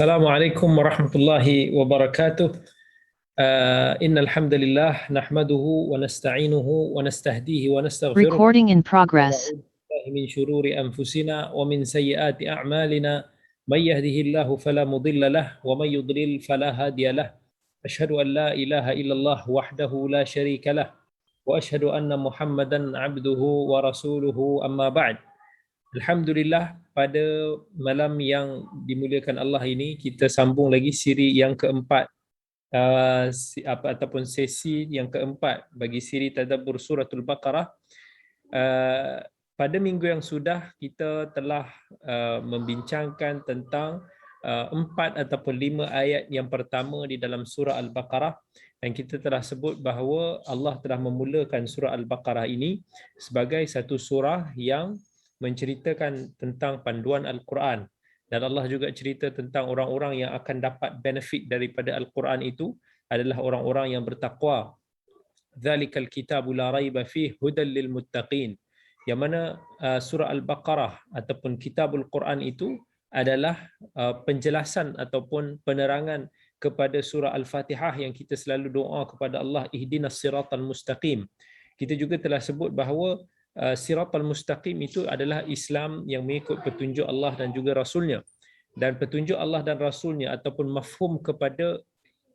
Assalamualaikum warahmatullahi wabarakatuh. Innal hamdalillah nahmaduhu wa nasta'inuhu wa nastahdihi wa nastaghfiruh. Recording in progress. Na'udzu billahi min shururi anfusina wa min sayyiati a'malina. May yahdihillahu fala mudilla lahu wa may yudlil fala hadiya lahu. Asyhadu an la ilaha illallah wahdahu la syarika lahu wa asyhadu anna Muhammadan 'abduhu wa rasuluhu amma ba'd. Alhamdulillah, pada malam yang dimuliakan Allah ini kita sambung lagi siri yang keempat, ataupun sesi yang keempat bagi siri tadabbur suratul Baqarah. Pada minggu yang sudah kita telah membincangkan tentang 4 ataupun 5 ayat yang pertama di dalam surah Al-Baqarah, dan kita telah sebut bahawa Allah telah memulakan surah Al-Baqarah ini sebagai satu surah yang menceritakan tentang panduan Al-Quran, dan Allah juga cerita tentang orang-orang yang akan dapat benefit daripada Al-Quran itu adalah orang-orang yang bertakwa. Dzalikal kitabu la raiba fihi hudal lil muttaqin. Yang mana surah Al-Baqarah ataupun kitabul Quran itu adalah penjelasan ataupun penerangan kepada surah Al-Fatihah yang kita selalu doa kepada Allah, ihdinas siratal mustaqim. Kita juga telah sebut bahawa Siratal Mustaqim itu adalah Islam yang mengikut petunjuk Allah dan juga Rasulnya. Dan petunjuk Allah dan Rasulnya ataupun mafhum kepada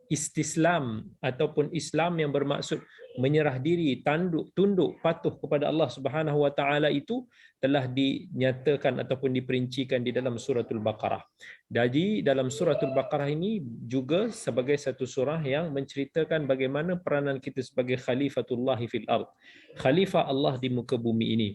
istislam ataupun Islam yang bermaksud menyerah diri, tunduk, patuh kepada Allah Subhanahu Wa Taala itu telah dinyatakan ataupun diperincikan di dalam suratul Baqarah. Jadi dalam suratul Baqarah ini juga sebagai satu surah yang menceritakan bagaimana peranan kita sebagai khalifatullah fil ard, khalifah Allah di muka bumi ini.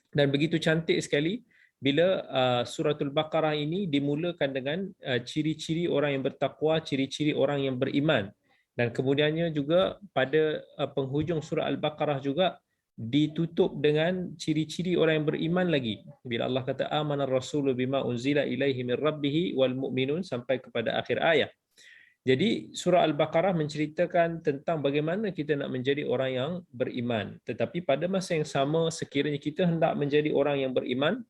Dan begitu cantik sekali bila suratul Baqarah ini dimulakan dengan ciri-ciri orang yang bertakwa, ciri-ciri orang yang beriman. Dan kemudiannya juga pada penghujung surah Al-Baqarah juga ditutup dengan ciri-ciri orang yang beriman lagi. Bila Allah kata amanar rasulu bima unzila ilaihi min rabbih wal mu'minun sampai kepada akhir ayat. Jadi surah Al-Baqarah menceritakan tentang bagaimana kita nak menjadi orang yang beriman. Tetapi pada masa yang sama, sekiranya kita hendak menjadi orang yang beriman,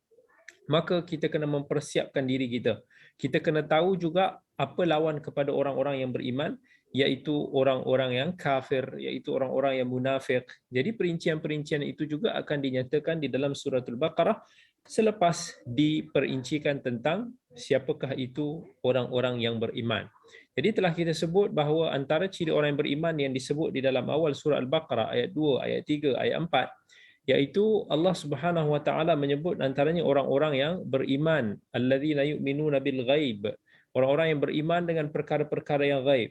maka kita kena mempersiapkan diri kita. Kita kena tahu juga apa lawan kepada orang-orang yang beriman, iaitu orang-orang yang kafir, iaitu orang-orang yang munafik. Jadi perincian-perincian itu juga akan dinyatakan di dalam suratul Baqarah selepas diperincikan tentang siapakah itu orang-orang yang beriman. Jadi telah kita sebut bahawa antara ciri orang yang beriman yang disebut di dalam awal surah Al-Baqarah ayat 2, ayat 3, ayat 4, iaitu Allah Subhanahu Wa Taala menyebut antaranya orang-orang yang beriman, alladzina yu'minuna bil ghaib, orang-orang yang beriman dengan perkara-perkara yang ghaib,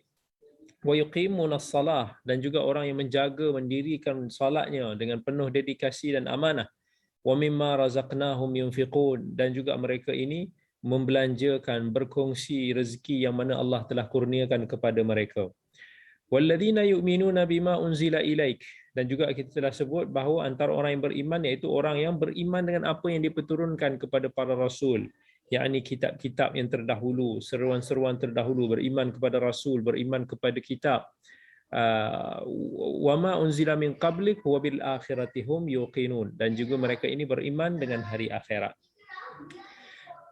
wa yuqimunas salah, dan juga orang yang menjaga mendirikan salatnya dengan penuh dedikasi dan amanah, wa mimma razaqnahum yunfiqun, dan juga mereka ini membelanjakan, berkongsi rezeki yang mana Allah telah kurniakan kepada mereka. Walladzina yu'minuna bima unzila ilaik, dan juga kita telah sebut bahawa antara orang yang beriman iaitu orang yang beriman dengan apa yang diperturunkan kepada para rasul, yakni kitab-kitab yang terdahulu, seruan-seruan terdahulu, beriman kepada rasul, beriman kepada kitab. Wa ma unzila min qablik wa bil akhirati hum yuqinun, dan juga mereka ini beriman dengan hari akhirat.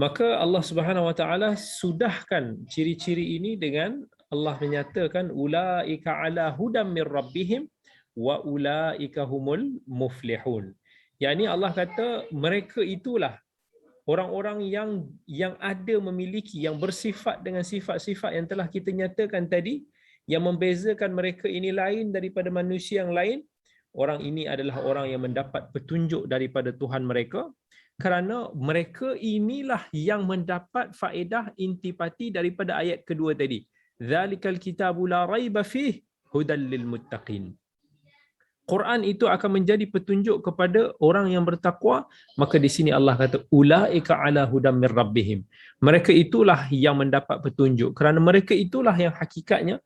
Maka Allah Subhanahu Wa Taala sudahkan ciri-ciri ini dengan Allah menyatakan ulaika ala hudam mir rabbihim wa ulaika humul muflihun. Yakni Allah kata mereka itulah orang-orang yang ada, memiliki, yang bersifat dengan sifat-sifat yang telah kita nyatakan tadi, yang membezakan mereka ini lain daripada manusia yang lain. Orang ini adalah orang yang mendapat petunjuk daripada Tuhan mereka, kerana mereka inilah yang mendapat faedah intipati daripada ayat kedua tadi. Dzalikal kitabu la raiba fihi hudal lil muttaqin. Quran itu akan menjadi petunjuk kepada orang yang bertakwa. Maka di sini Allah kata ulaika ala hudam mir rabbihim. Mereka itulah yang mendapat petunjuk, kerana mereka itulah yang hakikatnya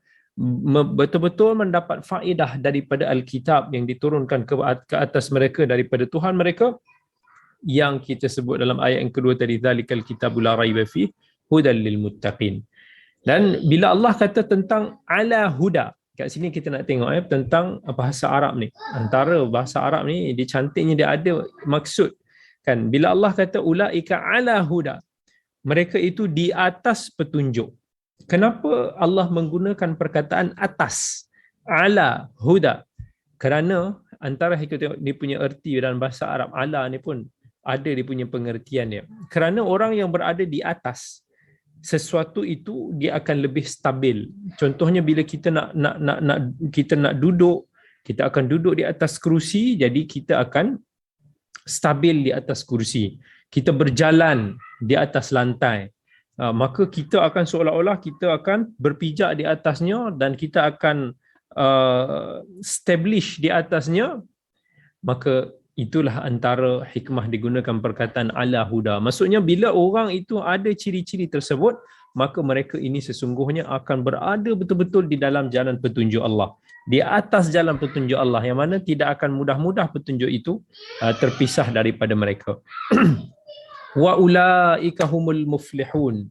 betul-betul mendapat faedah daripada Alkitab yang diturunkan ke atas mereka daripada Tuhan mereka, yang kita sebut dalam ayat yang kedua tadi, dzalikal kitabu la raiba fihi hudal lil muttaqin. Dan bila Allah kata tentang ala huda, kat sini kita nak tengok tentang bahasa Arab ni. Antara bahasa Arab ni, dia cantiknya dia ada maksud kan. Bila Allah kata ulaika ala huda, Mereka itu di atas petunjuk. Kenapa Allah menggunakan perkataan atas? Ala huda. Kerana antara kita tengok dia punya erti dalam bahasa Arab, ala ni pun ada dia punya pengertian dia. Kerana orang yang berada di atas sesuatu itu dia akan lebih stabil. Contohnya bila kita nak duduk, kita akan duduk di atas kerusi, jadi kita akan stabil di atas kursi. Kita berjalan di atas lantai, maka kita akan seolah-olah kita akan berpijak di atasnya dan kita akan establish di atasnya. Maka itulah antara hikmah digunakan perkataan ala huda. Maksudnya bila orang itu ada ciri-ciri tersebut, maka mereka ini sesungguhnya akan berada betul-betul di dalam jalan petunjuk Allah, di atas jalan petunjuk Allah, yang mana tidak akan mudah-mudah petunjuk itu terpisah daripada mereka. Wa ulaika humul muflihun.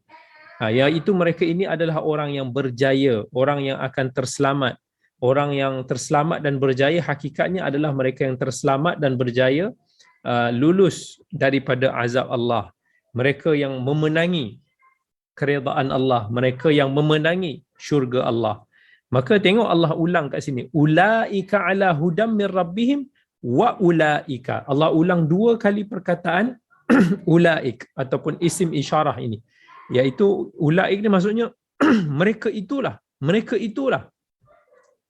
Iaitu mereka ini adalah orang yang berjaya, orang yang akan terselamat. Orang yang terselamat dan berjaya hakikatnya adalah mereka yang terselamat dan berjaya lulus daripada azab Allah. Mereka yang memenangi keredaan Allah, mereka yang memenangi syurga Allah. Maka tengok Allah ulang kat sini, ulaika ala hudam min rabbihim wa ulaika. Allah ulang dua kali perkataan ulaik ataupun isim isyarah ini, iaitu ulaik ni maksudnya mereka itulah.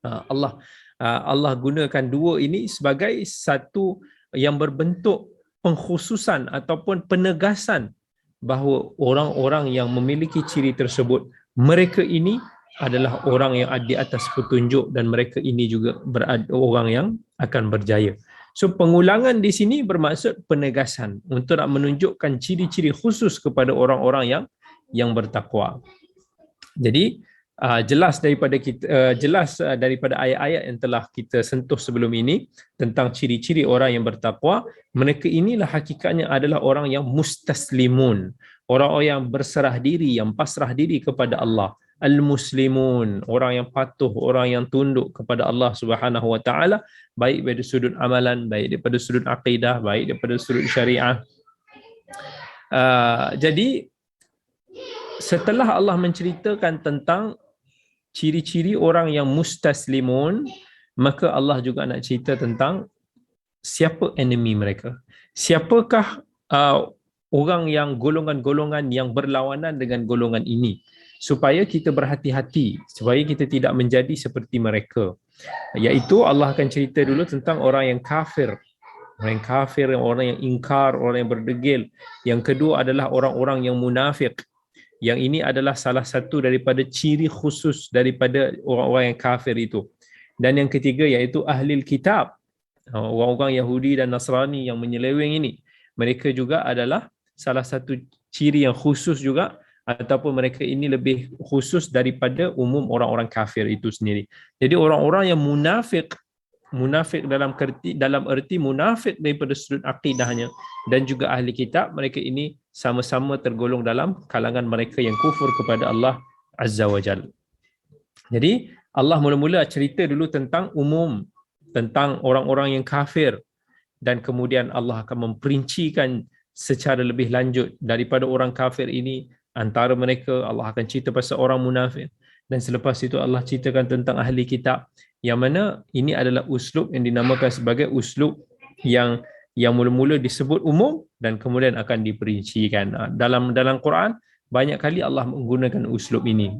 Allah gunakan dua ini sebagai satu yang berbentuk pengkhususan ataupun penegasan bahawa orang-orang yang memiliki ciri tersebut, mereka ini adalah orang yang ada di atas petunjuk dan mereka ini juga orang yang akan berjaya. So pengulangan di sini bermaksud penegasan untuk nak menunjukkan ciri-ciri khusus kepada orang-orang yang bertakwa. Jadi jelas daripada ayat-ayat yang telah kita sentuh sebelum ini tentang ciri-ciri orang yang bertakwa, mereka inilah hakikatnya adalah orang yang mustaslimun, orang-orang yang berserah diri, yang pasrah diri kepada Allah. Al-muslimun, orang yang patuh, orang yang tunduk kepada Allah Subhanahu wa taala, baik dari sudut amalan, baik daripada sudut akidah, baik daripada sudut syariah. Jadi setelah Allah menceritakan tentang ciri-ciri orang yang mustaslimun, maka Allah juga nak cerita tentang siapa enemy mereka. Siapakah orang yang golongan-golongan yang berlawanan dengan golongan ini, supaya kita berhati-hati, supaya kita tidak menjadi seperti mereka. Iaitu Allah akan cerita dulu tentang orang yang kafir. Orang yang kafir, orang yang ingkar, orang yang berdegil. Yang kedua adalah orang-orang yang munafik. Yang ini adalah salah satu daripada ciri khusus daripada orang-orang yang kafir itu. Dan yang ketiga iaitu ahli kitab, orang-orang Yahudi dan Nasrani yang menyeleweng ini. Mereka juga adalah salah satu ciri yang khusus juga, ataupun mereka ini lebih khusus daripada umum orang-orang kafir itu sendiri. Jadi orang-orang yang munafik dalam erti munafik daripada sudut akidahnya, dan juga ahli kitab, mereka ini sama-sama tergolong dalam kalangan mereka yang kufur kepada Allah Azza wa Jalla. Jadi Allah mula-mula cerita dulu tentang umum, tentang orang-orang yang kafir, dan kemudian Allah akan memperincikan secara lebih lanjut daripada orang kafir ini. Antara mereka Allah akan cerita pasal orang munafik, dan selepas itu Allah ceritakan tentang ahli kitab, yang mana ini adalah uslub yang dinamakan sebagai uslub yang mula-mula disebut umum dan kemudian akan diperincikan. Dalam Quran banyak kali Allah menggunakan uslub ini.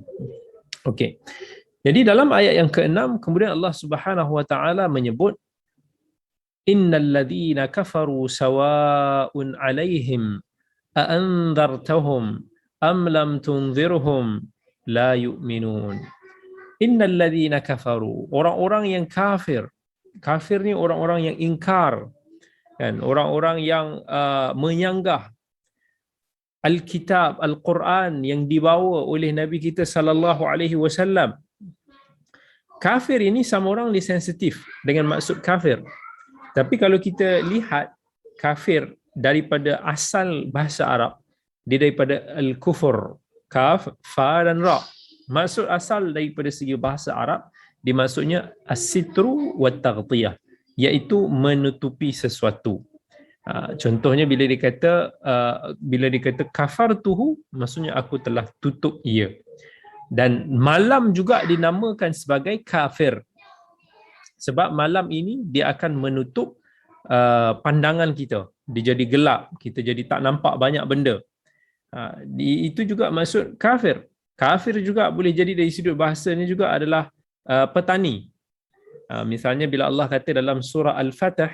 Okey. Jadi dalam ayat yang ke-6 kemudian Allah Subhanahu wa taala menyebut, innal ladzina kafaru sawa'un 'alaihim a anzartahum am lam tunzirhum la yu'minun. Innal ladzina kafaru, orang-orang yang kafir. Kafir ni orang-orang yang ingkar, kan, orang-orang yang menyanggah Alkitab, Al-Quran yang dibawa oleh Nabi kita sallallahu alaihi wasallam. Kafir ini sama orang ni sensitif dengan maksud kafir. Tapi kalau kita lihat kafir daripada asal bahasa Arab, dia daripada al-kufur, kaf, fa dan ra. Maksud asal daripada segi bahasa Arab, dimaksudnya as-sitru wa taghtiyah, iaitu menutupi sesuatu. Contohnya bila dikata kafartuhu, maksudnya aku telah tutup ia. Dan malam juga dinamakan sebagai kafir. Sebab malam ini dia akan menutup pandangan kita. Dia jadi gelap, kita jadi tak nampak banyak benda. Itu juga maksud kafir. Kafir juga boleh jadi dari sudut bahasanya juga adalah petani. Misalnya bila Allah kata dalam surah Al-Fatih,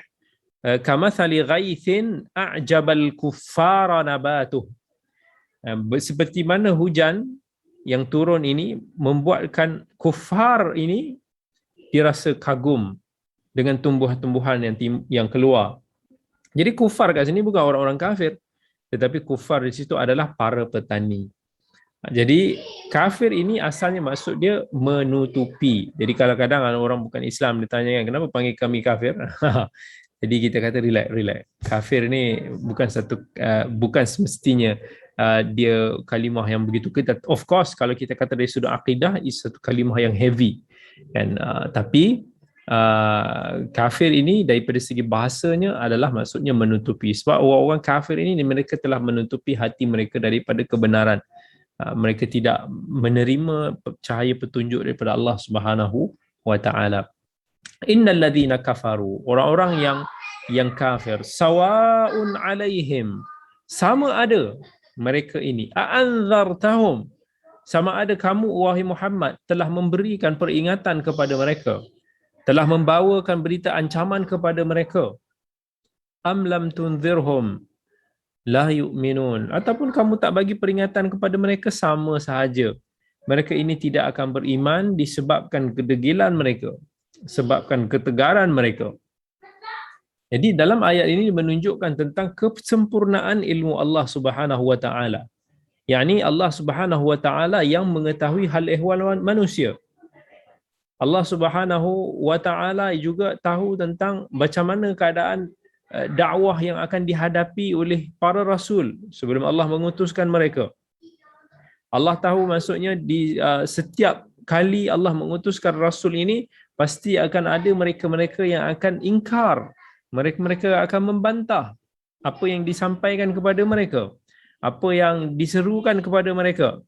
kamathali ghaithin a'jabal kuffara nabatuh. Seperti mana hujan yang turun ini membuatkan kufar ini dirasa kagum dengan tumbuhan-tumbuhan yang keluar. Jadi kufar kat sini bukan orang-orang kafir, tetapi kufar di situ adalah para petani. Jadi kafir ini asalnya maksud dia menutupi. Jadi kadang-kadang orang bukan Islam ditanya, kenapa panggil kami kafir? Jadi kita kata relax. Kafir ni bukan semestinya dia kalimah yang begitu ketat. Of course kalau kita kata dari sudut akidah, is satu kalimah yang heavy. Tapi kafir ini daripada segi bahasanya adalah maksudnya menutupi. Sebab orang-orang kafir ini mereka telah menutupi hati mereka daripada kebenaran. Mereka tidak menerima cahaya petunjuk daripada Allah Subhanahu wa taala. Innal ladzina kafaru, orang-orang yang kafir, sawaun alaihim, sama ada mereka ini, a'anzartahum, sama ada kamu wahai Muhammad telah memberikan peringatan kepada mereka, telah membawakan berita ancaman kepada mereka, am lam tunzirhum la yu'minun, ataupun kamu tak bagi peringatan kepada mereka, sama sahaja mereka ini tidak akan beriman disebabkan kedegilan mereka, sebabkan ketegaran mereka. Jadi dalam ayat ini menunjukkan tentang kesempurnaan ilmu Allah Subhanahu wa taala. Yakni Allah Subhanahu wa taala yang mengetahui hal ehwal manusia. Allah Subhanahu wa taala juga tahu tentang macam mana keadaan dakwah yang akan dihadapi oleh para rasul sebelum Allah mengutuskan mereka. Allah tahu maksudnya di setiap kali Allah mengutuskan rasul ini pasti akan ada mereka-mereka yang akan ingkar. Mereka akan membantah apa yang disampaikan kepada mereka, apa yang diserukan kepada mereka.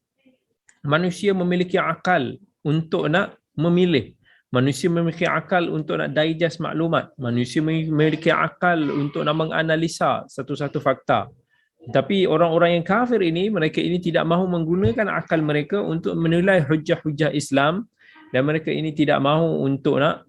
Manusia memiliki akal untuk nak memilih. Manusia memiliki akal untuk nak digest maklumat. Manusia memiliki akal untuk nak menganalisa satu-satu fakta. Tapi orang-orang yang kafir ini, mereka ini tidak mahu menggunakan akal mereka untuk menilai hujah-hujah Islam, dan mereka ini tidak mahu untuk nak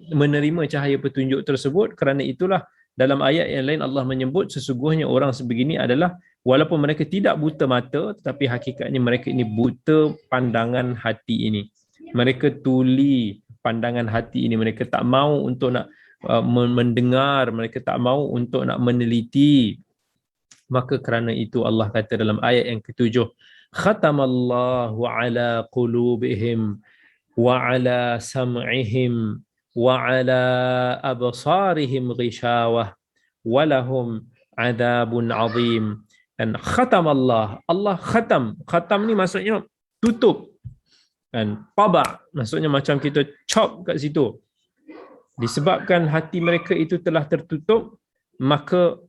menerima cahaya petunjuk tersebut. Kerana itulah dalam ayat yang lain Allah menyebut sesungguhnya orang sebegini adalah walaupun mereka tidak buta mata, tetapi hakikatnya mereka ini buta pandangan hati ini. Mereka tuli pandangan hati ini, mereka tak mahu untuk nak mendengar, mereka tak mahu untuk nak meneliti. Maka kerana itu Allah kata dalam ayat yang ke-7, khatamallahu ala qulubihim wa ala sam'ihim wa ala absarihim ghishawah wa lahum adabun azim. Dan khatamallah, Allah khatam. Khatam ni maksudnya tutup. Dan taba' maksudnya macam kita chop kat situ. Disebabkan hati mereka itu telah tertutup, maka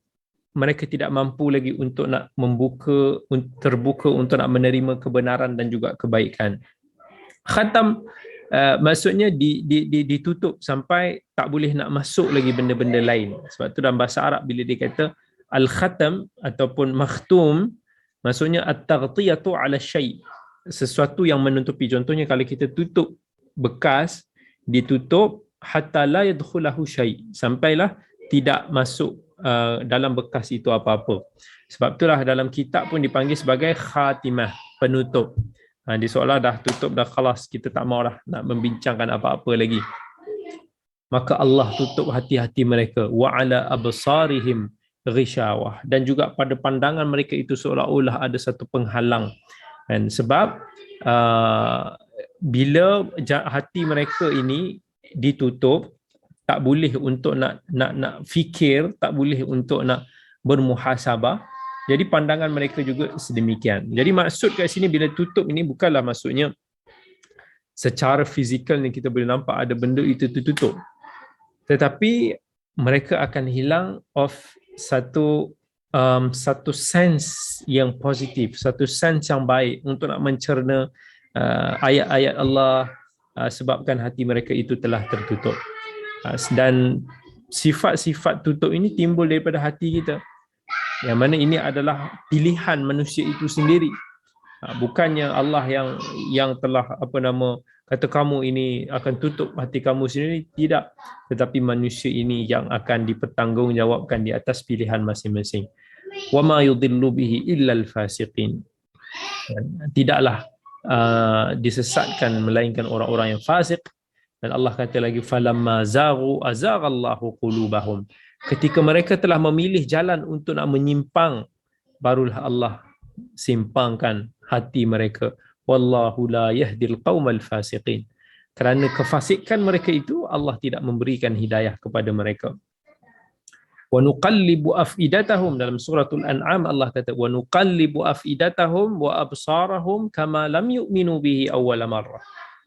mereka tidak mampu lagi untuk nak terbuka untuk nak menerima kebenaran dan juga kebaikan. Khatam maksudnya ditutup sampai tak boleh nak masuk lagi benda-benda lain. Sebab tu dalam bahasa Arab bila dia kata al-khatam ataupun makhtum, maksudnya at-taghtiyatu ala syai', sesuatu yang menutupi. Contohnya kalau kita tutup bekas, ditutup hatta la yadkhulahu syai', sampailah tidak masuk dalam bekas itu apa-apa. Sebab itulah dalam kitab pun dipanggil sebagai khatimah, penutup. Dia seolah dah tutup, dah khalas, kita tak mahu dah nak membincangkan apa-apa lagi. Maka Allah tutup hati-hati mereka. Wa ala absarihim ghishawah, dan juga pada pandangan mereka itu seolah-olah ada satu penghalang. Dan sebab bila hati mereka ini ditutup, tak boleh untuk nak fikir, tak boleh untuk nak bermuhasabah. Jadi pandangan mereka juga sedemikian. Jadi maksud kat sini bila tutup ini bukanlah maksudnya secara fizikal ni kita boleh nampak ada benda itu tertutup. Tetapi mereka akan hilang of satu sense yang positif, satu sense yang baik untuk nak mencerna ayat-ayat Allah, sebabkan hati mereka itu telah tertutup. Dan sifat-sifat tutup ini timbul daripada hati kita, yang mana ini adalah pilihan manusia itu sendiri. Bukannya Allah yang telah kata kamu ini akan tutup hati kamu sendiri, tidak, tetapi manusia ini yang akan dipertanggungjawabkan di atas pilihan masing-masing. Wa ma yudhillu bihi illa al-fasiqin. Tidaklah disesatkan melainkan orang-orang yang fasik. Dan Allah kata lagi, falamma zaghu azaghallahu qulubahum. Ketika mereka telah memilih jalan untuk nak menyimpang, barulah Allah simpangkan hati mereka. Wallahu la yahdil qaumal fasiqin. Kerana kefasikan mereka itu, Allah tidak memberikan hidayah kepada mereka. Wa nuqallibu afidatahum, dalam suratul An'am Allah kata wa nuqallibu afidatahum wa absarahum kama lam yu'minu bihi awwala marrah.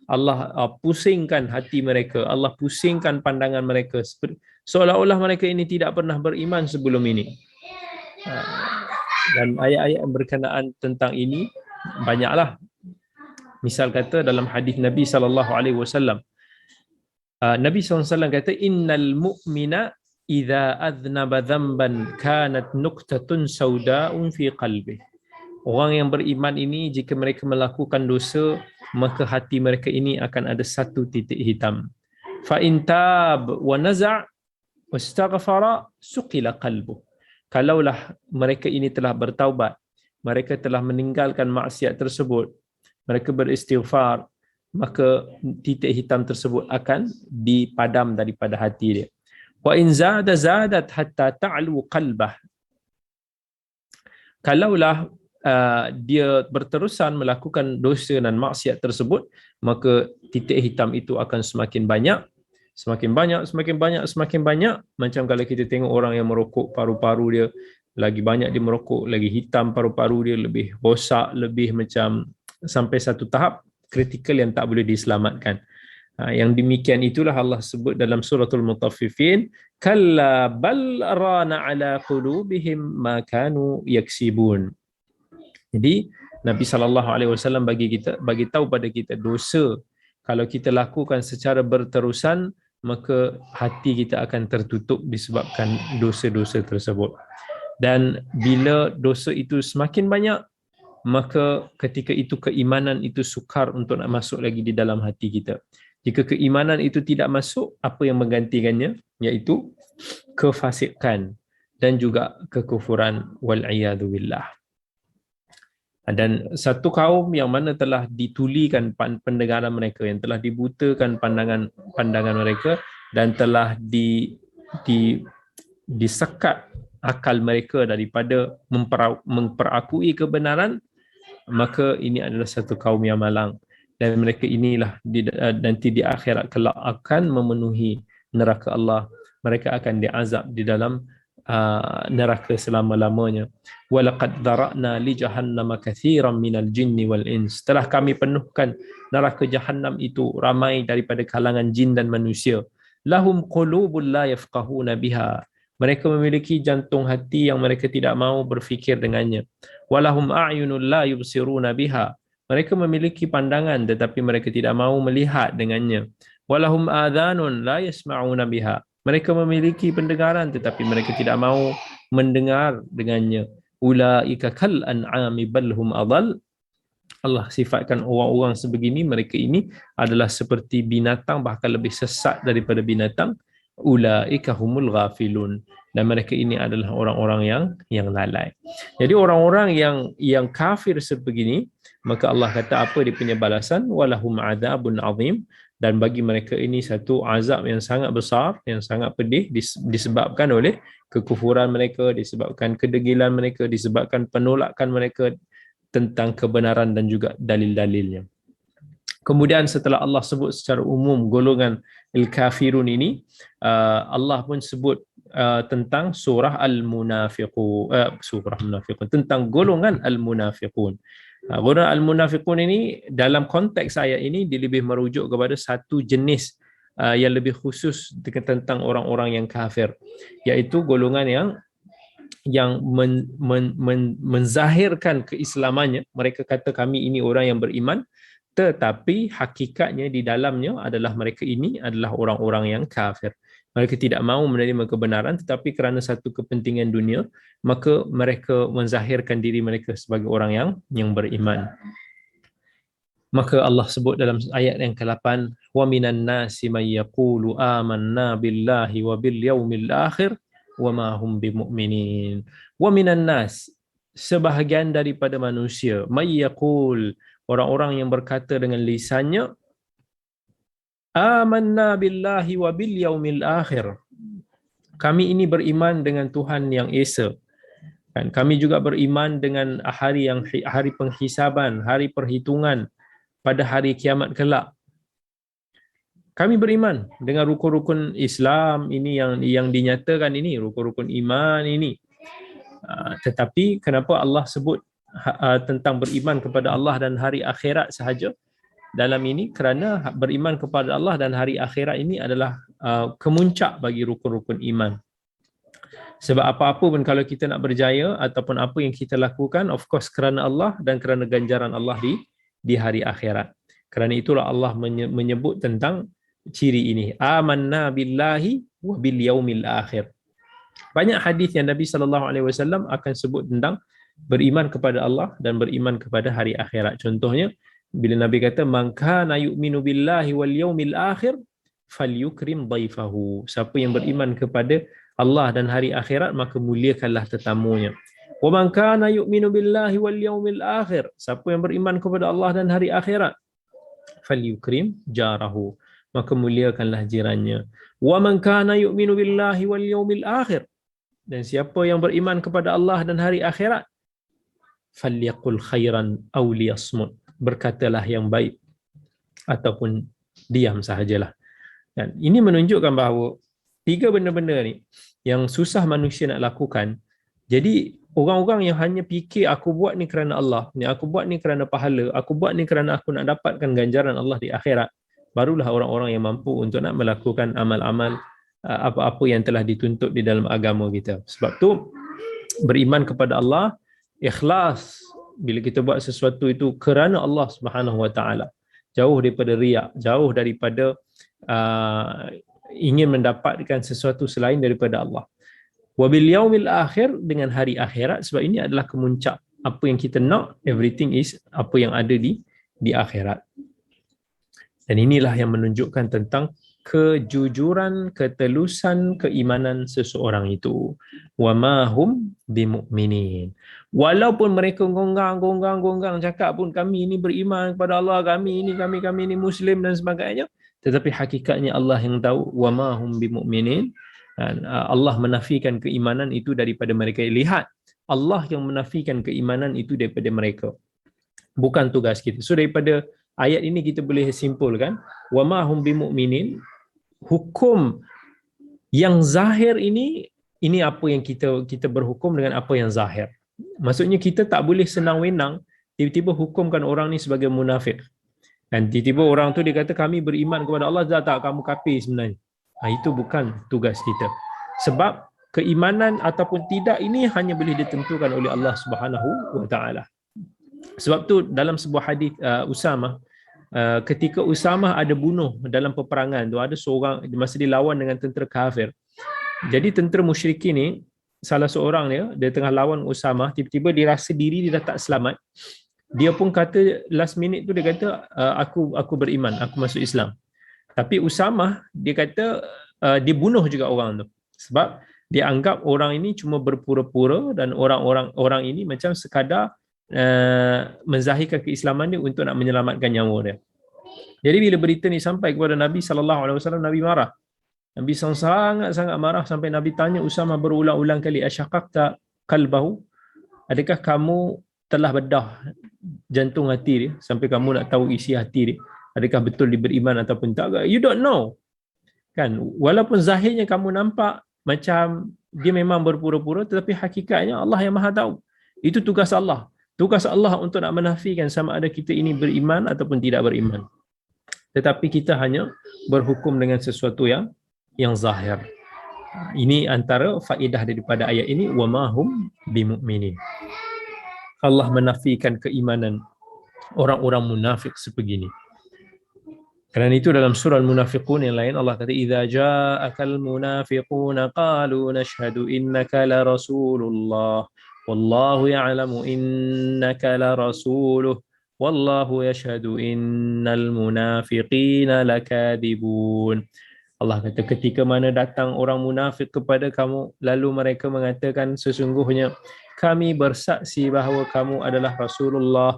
Allah pusingkan hati mereka, Allah pusingkan pandangan mereka seolah-olah mereka ini tidak pernah beriman sebelum ini. Dan ayat-ayat yang berkenaan tentang ini banyaklah. Misal kata dalam hadis Nabi SAW, Nabi SAW kata, innal mu'mina idza adhnaba dhanban kanat nuqtatun sauda'un fi qalbih. Orang yang beriman ini jika mereka melakukan dosa, maka hati mereka ini akan ada satu titik hitam. Fa in tab wa naza' wastaghfara suqila qalbuh. Kalaulah mereka ini telah bertaubat, mereka telah meninggalkan maksiat tersebut, mereka beristighfar, maka titik hitam tersebut akan dipadam daripada hati dia. Wa in zada zadat hatta ta'lu qalbah. Kalaulah dia berterusan melakukan dosa dan maksiat tersebut, maka titik hitam itu akan semakin banyak, semakin banyak. Macam kalau kita tengok orang yang merokok, paru-paru dia lagi banyak dia merokok, lagi hitam paru-paru dia, lebih rosak, lebih macam sampai satu tahap kritikal yang tak boleh diselamatkan. Yang demikian itulah Allah sebut dalam suratul Mutaffifin, kalla bal rana ala qulubihim ma kanu yaksibun. Jadi Nabi SAW bagi tahu pada kita, dosa kalau kita lakukan secara berterusan, maka hati kita akan tertutup disebabkan dosa-dosa tersebut. Dan bila dosa itu semakin banyak, maka ketika itu keimanan itu sukar untuk nak masuk lagi di dalam hati kita. Jika keimanan itu tidak masuk, apa yang menggantikannya? Iaitu kefasikan dan juga kekufuran, wal-iyadu billah. Dan satu kaum yang mana telah ditulikan pendengaran mereka, yang telah dibutakan pandangan mereka, dan telah disekat akal mereka daripada memperakui kebenaran, maka ini adalah satu kaum yang malang. Dan mereka inilah nanti di akhirat kelak akan memenuhi neraka Allah. Mereka akan diazab di dalam neraka selama-lamanya. Walaqad dara'na li jahannama katsiran minal jinni wal ins. Telah kami penuhkan neraka Jahannam itu ramai daripada kalangan jin dan manusia. Lahum qulubun la yafqahuna biha. Mereka memiliki jantung hati yang mereka tidak mahu berfikir dengannya. Walahum a'yunun la yubsiruna biha. Mereka memiliki pandangan tetapi mereka tidak mahu melihat dengannya. Walahum adhanun la yasma'una biha. Mereka memiliki pendengaran tetapi mereka tidak mahu mendengar dengannya. Ulaika kal an'ami bal hum adall. Allah sifatkan orang-orang sebegini, mereka ini adalah seperti binatang, bahkan lebih sesat daripada binatang. Ulaika humul ghafilun. Dan mereka ini adalah orang-orang yang lalai. Jadi orang-orang yang kafir sebegini, maka Allah kata apa dia punya balasan? Walahum adzabun azim. Dan bagi mereka ini satu azab yang sangat besar, yang sangat pedih, disebabkan oleh kekufuran mereka, disebabkan kedegilan mereka, disebabkan penolakan mereka tentang kebenaran dan juga dalil-dalilnya. Kemudian setelah Allah sebut secara umum golongan al-kafirun ini, Allah pun sebut tentang surah al-munafiqun, tentang golongan al-munafiqun. Golongan al-munafiqun ini dalam konteks ayat ini dia lebih merujuk kepada satu jenis yang lebih khusus tentang orang-orang yang kafir, iaitu golongan yang menzahirkan keislamannya. Mereka kata kami ini orang yang beriman, tetapi hakikatnya di dalamnya adalah mereka ini adalah orang-orang yang kafir. Mereka tidak mahu menerima kebenaran, tetapi kerana satu kepentingan dunia, maka mereka menzahirkan diri mereka sebagai orang yang beriman. Maka Allah sebut dalam ayat yang ke-8, wa minan nasi may yaqulu amanna billahi wa bil yaumil akhir wa ma hum bimu'minin. Wa minan nas, sebahagian daripada manusia, may yaqul, orang-orang yang berkata dengan lisannya, amanna billahi wa bil yaumil akhir, kami ini beriman dengan Tuhan yang Esa, kan, kami juga beriman dengan hari penghisaban, hari perhitungan pada hari kiamat kelak. Kami beriman dengan rukun-rukun Islam ini yang dinyatakan ini, rukun-rukun iman ini. Tetapi kenapa Allah sebut tentang beriman kepada Allah dan hari akhirat sahaja dalam ini? Kerana beriman kepada Allah dan hari akhirat ini adalah kemuncak bagi rukun-rukun iman. Sebab apa-apa pun kalau kita nak berjaya ataupun apa yang kita lakukan, of course kerana Allah dan kerana ganjaran Allah di hari akhirat. Kerana itulah Allah menyebut tentang ciri ini, amanna billahi wa bil yaumil akhir. Banyak hadis yang Nabi SAW akan sebut tentang beriman kepada Allah dan beriman kepada hari akhirat. Contohnya bila Nabi kata man kana yu'minu billahi wal yaumil akhir falyukrim dhaifahu, siapa yang beriman kepada Allah dan hari akhirat maka muliakanlah tetamunya. Wa man kana yu'minu billahi wal yaumil akhir, siapa yang beriman kepada Allah dan hari akhirat, falyukrim jarahu, maka muliakanlah jirannya. Wa man kana yu'minu billahi wal yaumil akhir, dan siapa yang beriman kepada Allah dan hari akhirat, falyaqul khairan aw liyasmut, berkatalah yang baik ataupun diam sahajalah. Dan ini menunjukkan bahawa tiga benda-benda ni yang susah manusia nak lakukan. Jadi orang-orang yang hanya fikir aku buat ni kerana Allah, ni aku buat ni kerana pahala, aku buat ni kerana aku nak dapatkan ganjaran Allah di akhirat, barulah orang-orang yang mampu untuk nak melakukan amal-amal apa-apa yang telah dituntut di dalam agama kita. Sebab tu beriman kepada Allah, ikhlas bila kita buat sesuatu itu kerana Allah Subhanahu Wa Taala, jauh daripada riak, jauh daripada ingin mendapatkan sesuatu selain daripada Allah. Wabil yaumil akhir, dengan hari akhirat, sebab ini adalah kemuncak apa yang kita nak, everything is apa yang ada di akhirat. Dan inilah yang menunjukkan tentang kejujuran, ketelusan keimanan seseorang itu. Wa ma hum bimu'minin. Walaupun mereka gonggang cakap pun kami ini beriman kepada Allah, kami ini muslim dan sebagainya, tetapi hakikatnya Allah yang tahu. Wa ma hum bimu'minin. Dan Allah menafikan keimanan itu daripada mereka. Lihat, Allah yang menafikan keimanan itu daripada mereka, bukan tugas kita. So daripada ayat ini kita boleh simpulkan, wa ma hum bimu'minin, hukum yang zahir ini apa yang kita berhukum dengan apa yang zahir. Maksudnya kita tak boleh senang-wenang tiba-tiba hukumkan orang ni sebagai munafik. Dan tiba-tiba orang tu dia kata kami beriman kepada Allah, tak kamu kafir sebenarnya. Itu bukan tugas kita. Sebab keimanan ataupun tidak ini hanya boleh ditentukan oleh Allah Subhanahu Wa Taala. Sebab tu dalam sebuah hadis Usamah, ketika Usamah ada bunuh dalam peperangan tu, ada seorang masa dilawan dengan tentera kafir. Jadi tentera musyrikin ni, salah seorang dia tengah lawan Usamah, tiba-tiba dia rasa diri dia dah tak selamat. Dia pun kata last minute tu, dia kata aku beriman, aku masuk Islam. Tapi Usamah dia kata dia bunuh juga orang tu, sebab dia anggap orang ini cuma berpura-pura dan orang ini macam sekadar menzahirkan keislaman dia untuk nak menyelamatkan nyawa dia. Jadi bila berita ni sampai kepada Nabi SAW, Nabi marah. Nabi sangat-sangat marah sampai Nabi tanya Usamah berulang-ulang kali, asyaqaqta qalbahu, adakah kamu telah bedah jantung hati dia sampai kamu nak tahu isi hati dia, adakah betul dia beriman ataupun tak? You don't know. Kan, walaupun zahirnya kamu nampak macam dia memang berpura-pura, tetapi hakikatnya Allah yang Maha tahu. Itu tugas Allah. Tugas Allah untuk nak menafikan sama ada kita ini beriman ataupun tidak beriman. tetapi kita hanya berhukum dengan sesuatu yang zahir. Ini antara faedah daripada ayat ini, wa ma hum bimu'minin. Allah menafikan keimanan orang-orang munafik sebegini. Kerana itu dalam surah Al-Munafiqun yang lain Allah kata idza ja'akal munafiquna qalu nashhadu innaka la rasulullah wallahu ya'lamu innaka la rasuluh wallahu yashhadu innal munafiqina lakadibun. Allah kata ketika mana datang orang munafik kepada kamu lalu mereka mengatakan sesungguhnya kami bersaksi bahawa kamu adalah Rasulullah,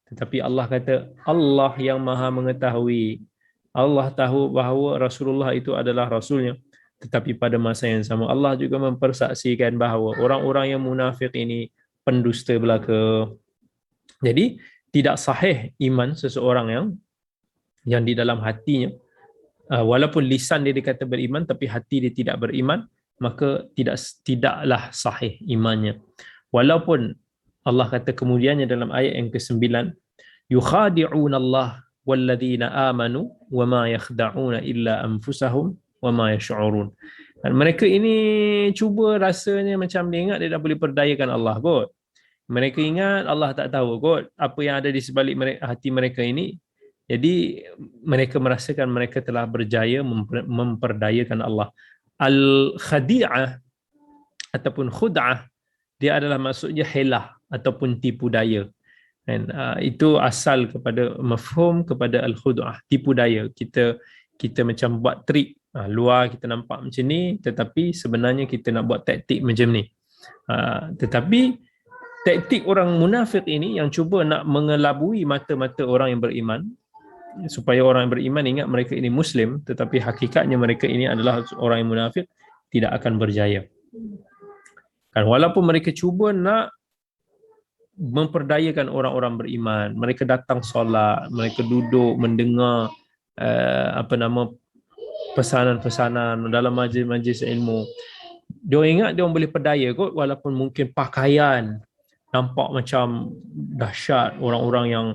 tetapi Allah kata Allah yang Maha mengetahui, Allah tahu bahawa Rasulullah itu adalah Rasulnya, tetapi pada masa yang sama Allah juga mempersaksikan bahawa orang-orang yang munafik ini pendusta belaka. Jadi tidak sahih iman seseorang yang di dalam hatinya, walaupun lisan dia dikata beriman tapi hati dia tidak beriman, maka tidaklah sahih imannya. Walaupun Allah kata kemudiannya dalam ayat yang ke-9, yukhadi'una Allah walladzina amanu wama yakhda'una illa anfusahum wama yash'urun. Dan mereka ini cuba rasanya macam dia ingat dia dah boleh perdayakan Allah kot. Mereka ingat Allah tak tahu kot apa yang ada di sebalik hati mereka ini. Jadi mereka merasakan mereka telah berjaya memperdayakan Allah. Al-khadi'ah ataupun khud'ah, dia adalah maksudnya helah ataupun tipu daya. Dan itu asal kepada mafhum kepada al-khud'ah, tipu daya. Kita macam buat trik, luar kita nampak macam ni tetapi sebenarnya kita nak buat taktik macam ni. Tetapi taktik orang munafik ini yang cuba nak mengelabui mata-mata orang yang beriman, supaya orang yang beriman ingat mereka ini Muslim, tetapi hakikatnya mereka ini adalah orang yang munafik, tidak akan berjaya. Kan walaupun mereka cuba nak memperdayakan orang-orang beriman, mereka datang solat, mereka duduk mendengar pesanan-pesanan dalam majlis-majlis ilmu. Dia ingat dia boleh perdaya kot, walaupun mungkin pakaian nampak macam dahsyat, orang-orang yang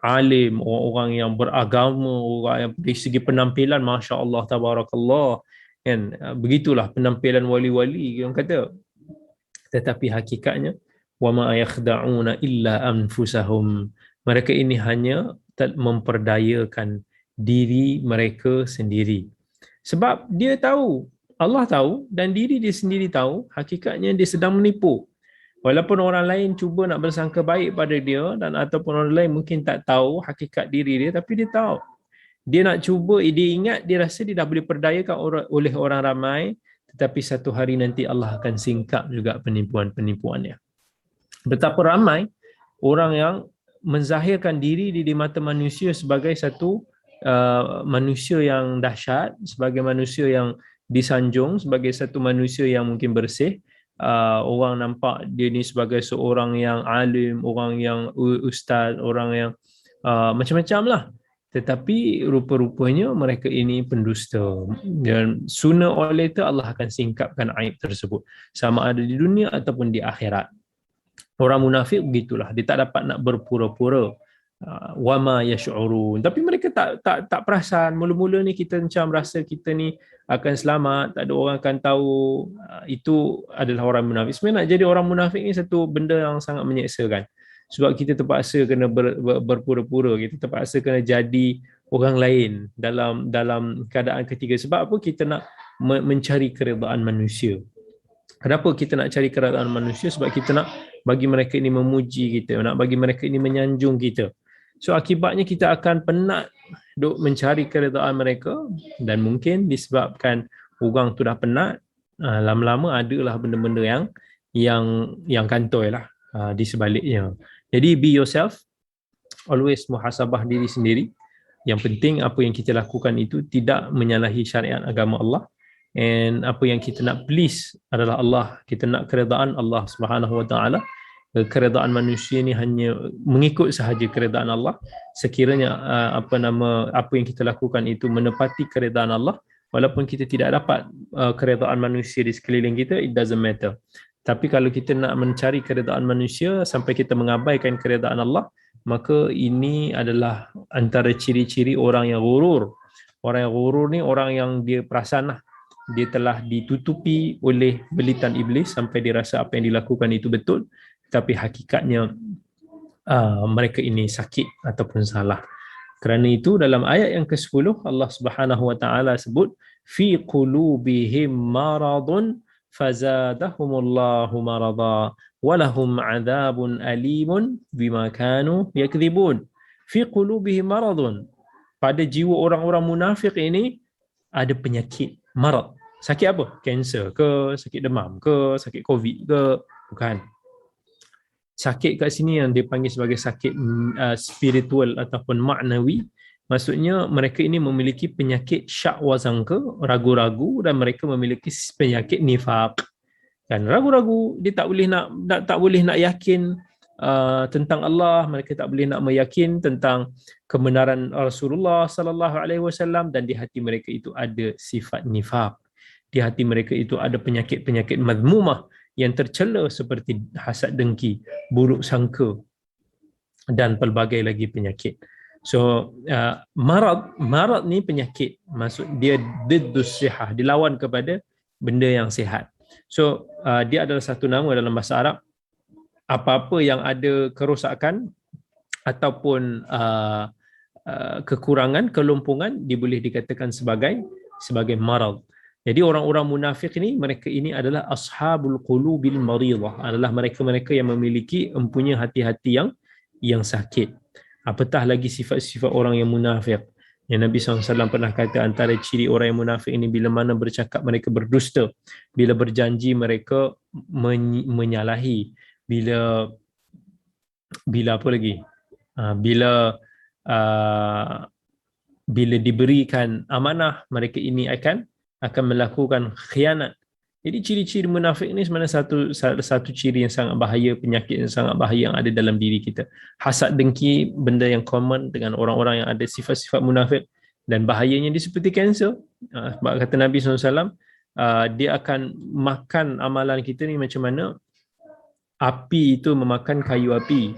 alim, orang-orang yang beragama, orang yang dari segi penampilan masya-Allah tabarakallah, kan, begitulah penampilan wali-wali yang kata. Tetapi hakikatnya wama yakhda'una illa anfusahum, mereka ini hanya memperdayakan diri mereka sendiri. Sebab dia tahu, Allah tahu dan diri dia sendiri tahu hakikatnya dia sedang menipu. Walaupun orang lain cuba nak bersangka baik pada dia dan ataupun orang lain mungkin tak tahu hakikat diri dia, tapi dia tahu. Dia nak cuba, dia ingat, dia rasa dia dah boleh perdayakan oleh orang ramai, tetapi satu hari nanti Allah akan singkap juga penipuan-penipuannya. Betapa ramai orang yang menzahirkan diri di mata manusia sebagai satu manusia yang dahsyat, sebagai manusia yang disanjung, sebagai satu manusia yang mungkin bersih. Orang nampak dia ni sebagai seorang yang alim, orang yang ustaz, orang yang macam-macam lah. Tetapi rupa-rupanya mereka ini pendusta. Dan sooner or later Allah akan singkapkan aib tersebut, sama ada di dunia ataupun di akhirat. Orang munafik begitulah, dia tak dapat nak berpura-pura. Wama yash'urun, tapi mereka tak perasan. Mula-mula ni kita macam rasa kita ni akan selamat, tak ada orang akan tahu itu adalah orang munafik. Sebenarnya nak jadi orang munafik ni satu benda yang sangat menyeksakan, sebab kita terpaksa kena berpura-pura, kita terpaksa kena jadi orang lain dalam keadaan ketiga. Sebab apa? Kita nak mencari keredaan manusia. Kenapa kita nak cari keredaan manusia? Sebab kita nak bagi mereka ini memuji kita, nak bagi mereka ini menyanjung kita. So akibatnya kita akan penat duk mencari keredaan mereka, dan mungkin disebabkan orang tu dah penat, lama-lama adalah benda-benda yang kantoi lah di sebaliknya. Jadi be yourself, always muhasabah diri sendiri. Yang penting apa yang kita lakukan itu tidak menyalahi syariat agama Allah, and apa yang kita nak please adalah Allah. Kita nak keredaan Allah Subhanahu Wa Taala. Keredaan manusia ni hanya mengikut sahaja keredaan Allah. Sekiranya apa yang kita lakukan itu menepati keredaan Allah, walaupun kita tidak dapat keredaan manusia di sekeliling kita, it doesn't matter. Tapi kalau kita nak mencari keredaan manusia sampai kita mengabaikan keredaan Allah, maka ini adalah antara ciri-ciri orang yang ghurur. Orang yang ghurur ni orang yang dia perasan lah, dia telah ditutupi oleh belitan iblis sampai dia rasa apa yang dilakukan itu betul, tapi hakikatnya mereka ini sakit ataupun salah. Kerana itu dalam ayat yang ke-10 Allah Subhanahu wa taala sebut fi qulubihim maradun fazadahumullahu marada walahum adzabun alimun bima kanu yakdzibun. Fi qulubihim maradun, pada jiwa orang-orang munafik ini ada penyakit, marad. Sakit apa? Kanser ke, sakit demam ke, sakit covid ke? Bukan. Sakit kat sini yang dipanggil sebagai sakit spiritual ataupun maknawi. Maksudnya mereka ini memiliki penyakit syak wa sangka, ragu-ragu, dan mereka memiliki penyakit nifaq. Kan ragu-ragu, dia tak boleh nak yakin tentang Allah, mereka tak boleh nak meyakin tentang kebenaran Rasulullah sallallahu alaihi wasallam, dan di hati mereka itu ada sifat nifaq. Di hati mereka itu ada penyakit-penyakit madmumah yang tercela seperti hasad dengki, buruk sangka, dan pelbagai lagi penyakit. So marad ni penyakit, maksud dia diddus sihah, dilawan kepada benda yang sihat. So dia adalah satu nama dalam bahasa Arab. Apa-apa yang ada kerosakan ataupun kekurangan, kelumpungan, dia boleh dikatakan sebagai marad. Jadi orang-orang munafik ini, mereka ini adalah ashabul qulubil maridah, adalah mereka-mereka yang mempunyai hati-hati yang sakit. Apatah lagi sifat-sifat orang yang munafik. Yang Nabi SAW pernah kata antara ciri orang yang munafik ini, bila mana bercakap mereka berdusta, bila berjanji mereka menyalahi, bila apa lagi? Bila diberikan amanah, mereka ini akan melakukan khianat. Jadi ciri-ciri munafik ini sebenarnya satu ciri yang sangat bahaya, penyakit yang sangat bahaya yang ada dalam diri kita. Hasad dengki, benda yang common dengan orang-orang yang ada sifat-sifat munafik, dan bahayanya dia seperti kanser. Sebab kata Nabi SAW, dia akan makan amalan kita ni macam mana api itu memakan kayu api.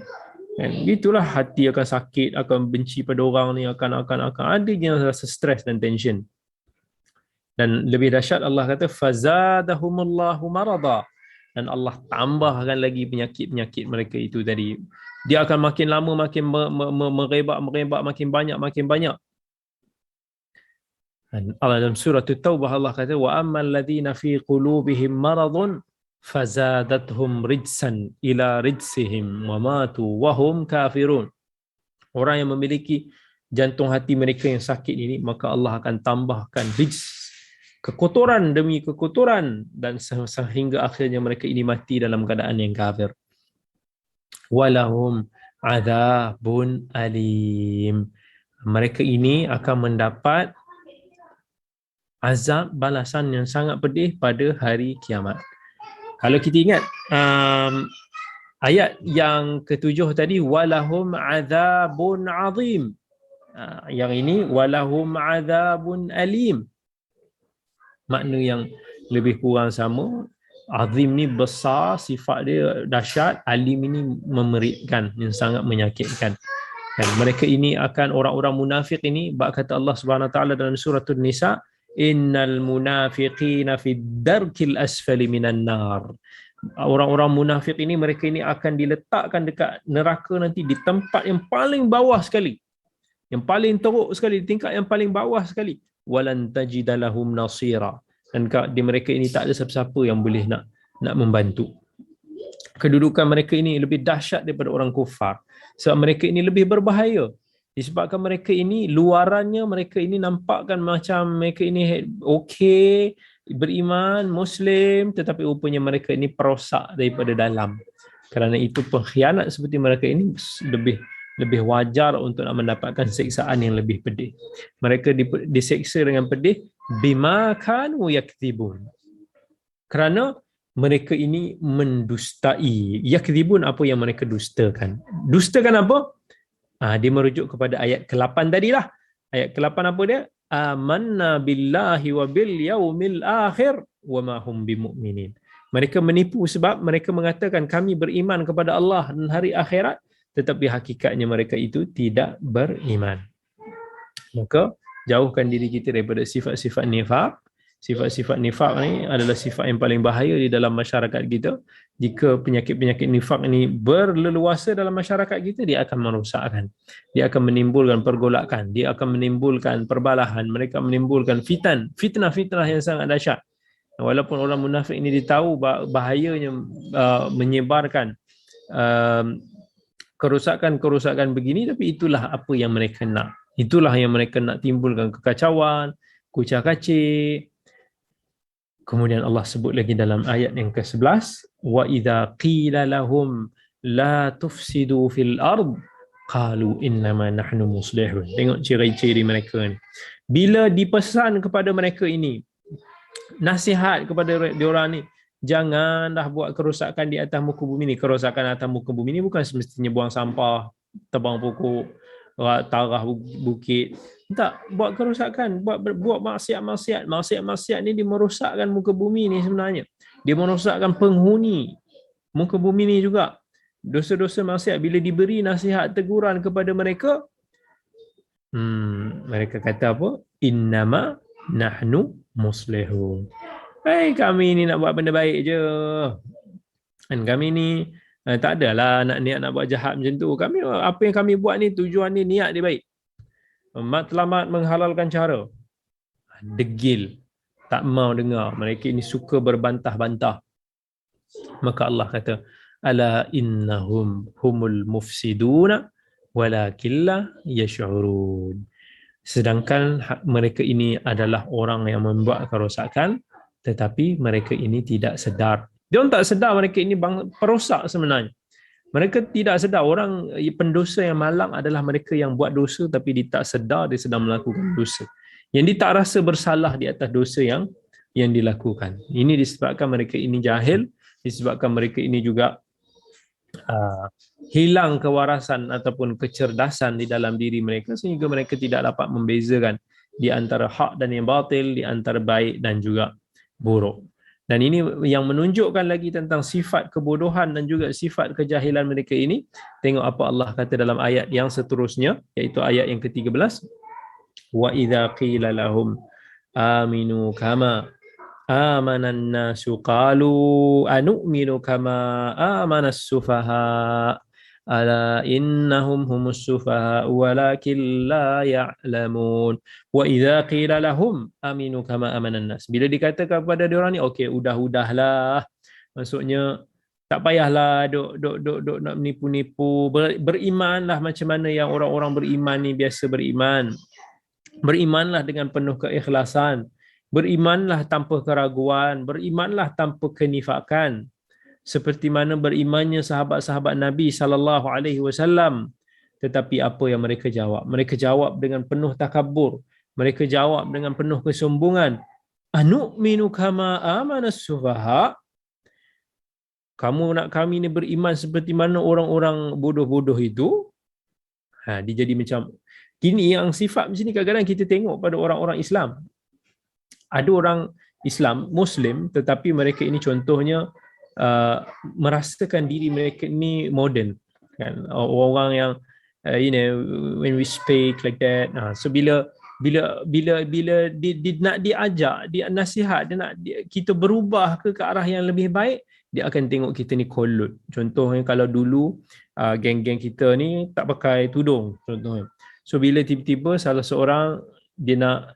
Dan itulah hati akan sakit, akan benci pada orang ni, akan ada yang rasa stres dan tension. Dan lebih dahsyat Allah kata fazadahumullahu marada, dan Allah tambahkan lagi penyakit-penyakit mereka itu tadi. Dia akan makin lama makin merebak, makin banyak. Dan Allah dalam surah At-Taubah Allah kata wa ammal ladzina fi qulubihim maradun fazadathum rijsan ila rijsihim wa matu wa hum kafirun. Orang yang memiliki jantung hati mereka yang sakit ini, maka Allah akan tambahkan rijs, kekotoran demi kekotoran, dan sehingga akhirnya mereka ini mati dalam keadaan yang kafir. Walahum adzabun alim. Mereka ini akan mendapat azab, balasan yang sangat pedih pada hari kiamat. Kalau kita ingat ayat yang ke-7 tadi, walahum adzabun azim. Yang ini walahum adzabun alim. Makna yang lebih kurang sama. Azim ni besar, sifat dia dahsyat, alim ini memeritkan, yang sangat menyakitkan. Dan mereka ini akan, orang-orang munafik ini, bab kata Allah Subhanahu Wa Taala dalam surah An-Nisa, innal munafiqina fid darkil asfali minan nar. Orang-orang munafik ini, mereka ini akan diletakkan dekat neraka nanti di tempat yang paling bawah sekali, yang paling teruk sekali, di tingkat yang paling bawah sekali. Walan tajida lahum nasira, dan di mereka ini tak ada siapa-siapa yang boleh nak membantu. Kedudukan mereka ini lebih dahsyat daripada orang kufar, sebab mereka ini lebih berbahaya. Disebabkan mereka ini, luarannya mereka ini nampakkan macam mereka ini okey, beriman, Muslim, tetapi rupanya mereka ini perosak daripada dalam. Kerana itu pengkhianat seperti mereka ini lebih wajar untuk nak mendapatkan siksaan yang lebih pedih. Mereka diseksa dengan pedih bima kanu yakdzibun, kerana mereka ini mendustai. Yakdzibun, apa yang mereka dustakan. Dustakan apa? Dia merujuk kepada ayat ke-8 tadilah. Ayat ke-8 apa dia? Amanna billahi wa bil yaumil akhir wa ma hum bimu'minin. Mereka menipu sebab mereka mengatakan kami beriman kepada Allah dan hari akhirat, tetapi hakikatnya mereka itu tidak beriman. Maka jauhkan diri kita daripada sifat-sifat nifaq. Sifat-sifat nifaq ni adalah sifat yang paling bahaya di dalam masyarakat kita. Jika penyakit-penyakit nifaq ini berleluasa dalam masyarakat kita, dia akan merosakkan. Dia akan menimbulkan pergolakan, dia akan menimbulkan perbalahan, mereka menimbulkan fitnah-fitnah yang sangat dahsyat. Walaupun orang munafik ini ditahu bahayanya menyebarkan kerosakan-kerosakan begini, tapi itulah apa yang mereka nak. Itulah yang mereka nak timbulkan kekacauan, kucak-kacir. Kemudian Allah sebut lagi dalam ayat yang ke-11, wa idza qila lahum la tufsidu fil ard qalu innama nahnu muslihun. Tengok ciri-ciri mereka ni. Bila dipesan kepada mereka ini, nasihat kepada diorang ni, janganlah buat kerosakan di atas muka bumi ni. Kerosakan atas muka bumi ni bukan semestinya buang sampah, tebang pokok, tarah bukit. Tak, buat kerosakan, buat maksiat-maksiat. Maksiat-maksiat ni dia merosakkan muka bumi ni sebenarnya. Dia merosakkan penghuni muka bumi ni juga. Dosa-dosa maksiat bila diberi nasihat teguran kepada mereka, mereka kata apa? Innama nahnu muslihun. Kami ni nak buat benda baik je. Dan kami ni tak adalah niat nak buat jahat macam tu. Kami, apa yang kami buat ni, tujuan ni, niat dia baik. Matlamat menghalalkan cara. Degil, tak mau dengar. Mereka ini suka berbantah-bantah. Maka Allah kata, ala innahum humul mufsiduna walakin la yash'urun. Sedangkan mereka ini adalah orang yang membuat kerosakan, tetapi mereka ini tidak sedar. Dia orang tak sedar mereka ini perosak sebenarnya. Mereka tidak sedar. Orang pendosa yang malang adalah mereka yang buat dosa tapi dia tak sedar dia sedang melakukan dosa. Yang dia tak rasa bersalah di atas dosa yang dilakukan. Ini disebabkan mereka ini jahil, disebabkan mereka ini juga hilang kewarasan ataupun kecerdasan di dalam diri mereka sehingga mereka tidak dapat membezakan di antara hak dan yang batil, di antara baik dan juga buruk. Dan ini yang menunjukkan lagi tentang sifat kebodohan dan juga sifat kejahilan mereka ini. Tengok apa Allah kata dalam ayat yang seterusnya, iaitu ayat yang ke-13. Wa idza qila lahum aminu kama amanan nasu qalu anu'minu kama amanas sufaha ala innahum humus sufaha walakin la ya'lamun. Wa idza qila lahum aminu kama amanan nas. Bila dikatakan kepada diorang ni, okey, udahlah. Maksudnya tak payahlah duk nak menipu-nipu, berimanlah macam mana yang orang-orang beriman ni biasa beriman. Berimanlah dengan penuh keikhlasan, berimanlah tanpa keraguan, berimanlah tanpa kenifakan. Seperti mana berimannya sahabat-sahabat Nabi SAW. Tetapi apa yang mereka jawab? Mereka jawab dengan penuh takabur. Mereka jawab dengan penuh kesombongan. Anu'minu kama amanas sufaha. Kamu nak kami ni beriman seperti mana orang-orang bodoh-bodoh itu? Dia jadi macam kini yang sifat macam ni kadang-kadang kita tengok pada orang-orang Islam. Ada orang Islam, Muslim, tetapi mereka ini contohnya merasakan diri mereka ni moden, kan? Orang yang when we speak like that, so bila dia nak diajak, dia nasihat, dia nak kita berubah ke arah yang lebih baik, dia akan tengok kita ni kolut. Contohnya kalau dulu geng-geng kita ni tak pakai tudung contohnya, so bila tiba-tiba salah seorang dia nak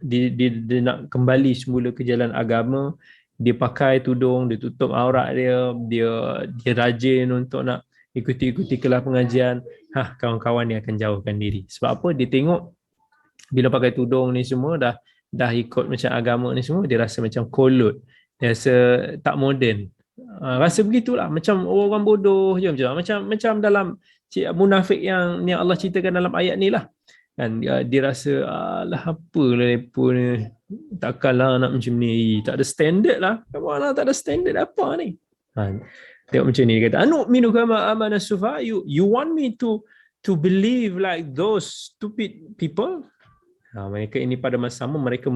kembali semula ke jalan agama, dia pakai tudung, dia tutup aurat dia rajin untuk nak ikuti kelas pengajian, kawan-kawan dia akan jauhkan diri. Sebab apa? Dia tengok bila pakai tudung ni semua dah ikut macam agama ni semua, dia rasa macam kolut, dia rasa tak moden. Rasa begitulah, macam orang bodoh je macam dalam munafik yang Allah ceritakan dalam ayat ni lah. Kan dia rasa alah apalah lepo ni, takkanlah nak macam ni, tak ada standard lah. Mana tak ada standard apa ni? Tengok macam ni, dia kata anu'minu kama amanas sufaha. You want me to believe like those stupid people? Mereka ini pada masa sama mereka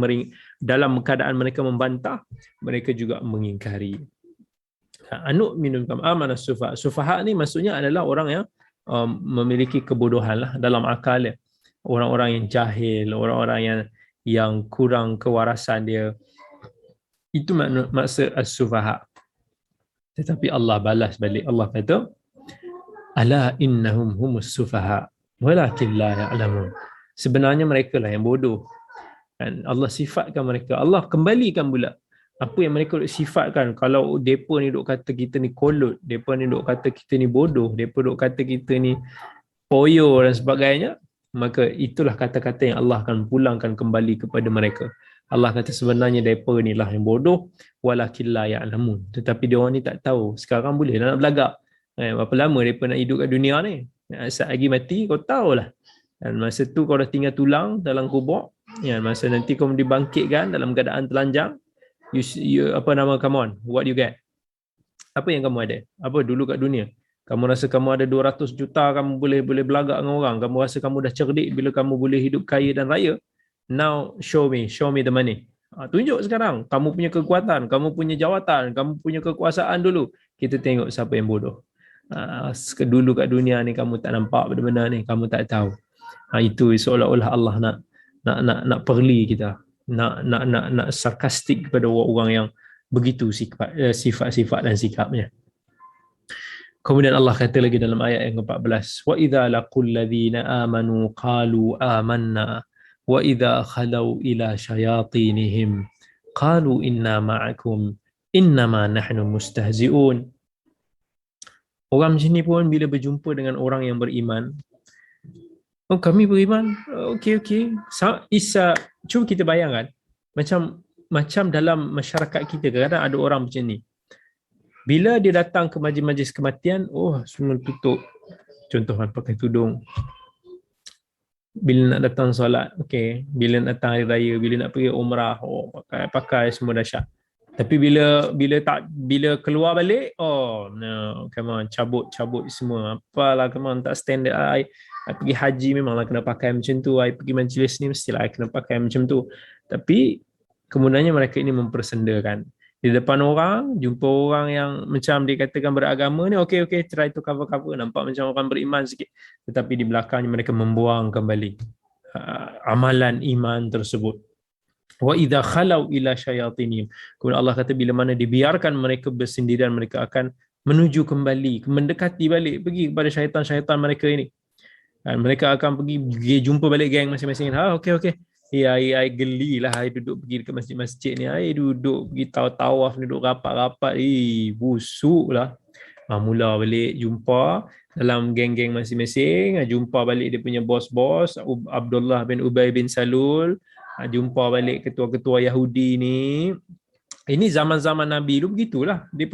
dalam keadaan mereka membantah, mereka juga mengingkari. Anu'minu kama amanas sufaha. Sufaha ni maksudnya adalah orang yang memiliki kebodohan lah dalam akal dia. Orang-orang yang jahil, orang-orang yang kurang kewarasan dia, itu maksud as-sufaha. Tetapi Allah balas balik, Allah kata ala innahum humus sufaha walakin la ya'lamun. Sebenarnya mereka lah yang bodoh. Dan Allah sifatkan mereka, Allah kembalikan pula apa yang mereka duk sifatkan. Kalau depa ni duk kata kita ni kolot, depa ni duk kata kita ni bodoh, depa duk kata kita ni poyo dan sebagainya, maka itulah kata-kata yang Allah akan pulangkan kembali kepada mereka. Allah kata sebenarnya depa ni lah yang bodoh, walakin la ya'lamun. Tetapi dia orang ni tak tahu. Sekarang boleh nak belagak. Berapa lama depa nak hidup kat dunia ni? Saat lagi mati kau tahulah. Dan masa tu kau dah tinggal tulang dalam kubur. Ya, masa nanti kau dibangkitkan dalam keadaan telanjang, you apa nama, come on, what you get? Apa yang kamu ada? Apa dulu kat dunia? Kamu rasa kamu ada 200 juta, kamu boleh belagak dengan orang. Kamu rasa kamu dah cerdik bila kamu boleh hidup kaya dan raya. Now show me the money. Tunjuk sekarang kamu punya kekuatan, kamu punya jawatan, kamu punya kekuasaan dulu. Kita tengok siapa yang bodoh. Dulu kat dunia ni kamu tak nampak benda-benda ni, kamu tak tahu. Itu seolah-olah Allah nak perli kita, nak sarkastik kepada orang yang begitu sifat-sifat dan sikapnya. Kemudian Allah kata lagi dalam ayat yang ke-14, wa idza laqul ladzina amanu qalu amanna wa idza khalau ila syayatinihim qalu inna ma'akum innama nahnu mustahzi'un. Orang macam ni pun bila berjumpa dengan orang yang beriman, oh kami beriman, okey. Cuba kita bayangkan, macam dalam masyarakat kita kadang ada orang macam ni. Bila dia datang ke majlis-majlis kematian, semua tutup. Contoh pakai tudung. Bila nak datang solat, okey. Bila nak datang hari raya, bila nak pergi umrah, pakai semua dahsyat. Tapi bila keluar balik, no, come on, cabut semua. Apalah, come on, tak standard. I pergi haji memanglah kena pakai macam tu. I pergi majlis ni mestilah I kena pakai macam tu. Tapi kemudiannya mereka ini mempersendakan. Di depan orang, jumpa orang yang macam dikatakan beragama ni, okey, try to cover, nampak macam orang beriman sikit. Tetapi di belakangnya mereka membuang kembali amalan iman tersebut. Wa idza khalau ila syayatinihim. Kemudian Allah kata bila mana dibiarkan mereka bersendirian, mereka akan menuju kembali, mendekati balik, pergi kepada syaitan-syaitan mereka ini. Dan mereka akan pergi jumpa balik geng masing-masing. Okey. Ya, I gelilah I duduk pergi dekat masjid-masjid ni. I duduk pergi tawaf, duduk rapat-rapat. Busuklah. Mula balik jumpa dalam geng-geng masing-masing. Jumpa balik dia punya bos-bos, Abdullah bin Ubay bin Salul. Jumpa balik ketua-ketua Yahudi ni. Ini zaman-zaman Nabi dulu begitulah. Dia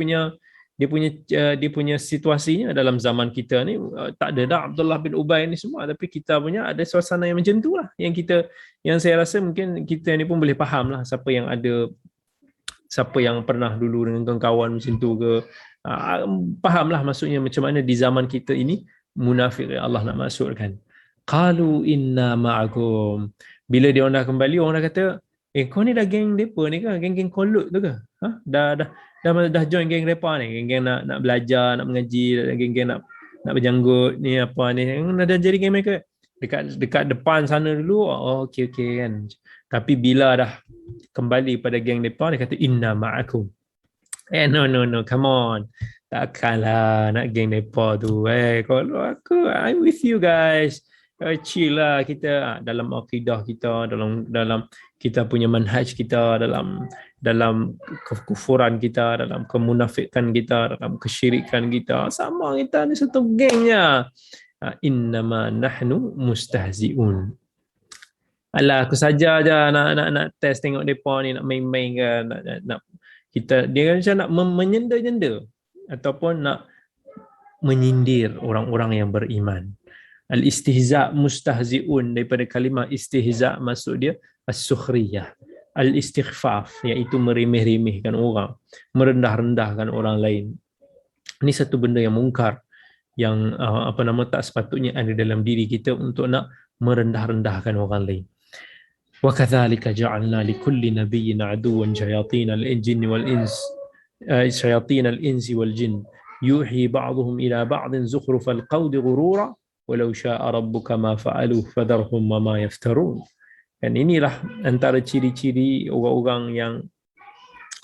punya situasinya dalam zaman kita ni tak ada dah Abdullah bin Ubay ni semua, tapi kita punya ada suasana yang macam tu lah, yang saya rasa mungkin kita ni pun boleh faham lah siapa yang pernah dulu dengan kawan macam tu ke, faham lah maksudnya macam mana di zaman kita ini munafik Allah nak maksudkan. Qalu inna ma'akum. Bila dia orang dah kembali, orang dah kata, kau ni dah geng depa ni ke? Geng-geng kolut tu ke? Dah join geng depa ni, geng nak belajar, nak mengaji, geng nak berjanggut ni apa ni. Dah jadi geng mereka. Dekat depan sana dulu, okey kan. Tapi bila dah kembali pada geng depa, dia kata inna ma'akum. No, come on. Takkanlah nak geng depa tu. Kalau aku, I'm with you guys. Chill lah kita dalam akidah kita, dalam kita punya manhaj kita, dalam kekufuran kita, dalam kemunafikan kita, dalam kesyirikan kita, sama kita ni satu gengnya. Innama nahnu mustahzi'un. Alah, aku saja je nak test tengok depa ni nak main-main ke, nak kita dia macam nak menyenda-nyenda ataupun nak menyindir orang-orang yang beriman. Al-istihza' mustahzi'un, daripada kalimah istihza' maksud dia as-sukhriyah, al-istighfaf, iaitu meremeh-remehkan orang, merendah-rendahkan orang lain. Ini satu benda yang mungkar, yang tak sepatutnya ada dalam diri kita untuk nak merendah-rendahkan orang lain. Wa kadzalika ja'alna likulli nabiyyin aduwwan shayatin al-jinni wal ins, shayatin al-insi wal jinn. yuhi ba'dhum ila ba'din zukhrufal qawli ghurura walau syaa rabbuka ma fa'aluhu fadharhum wa ma yaftarun. Dan inilah antara ciri-ciri orang-orang yang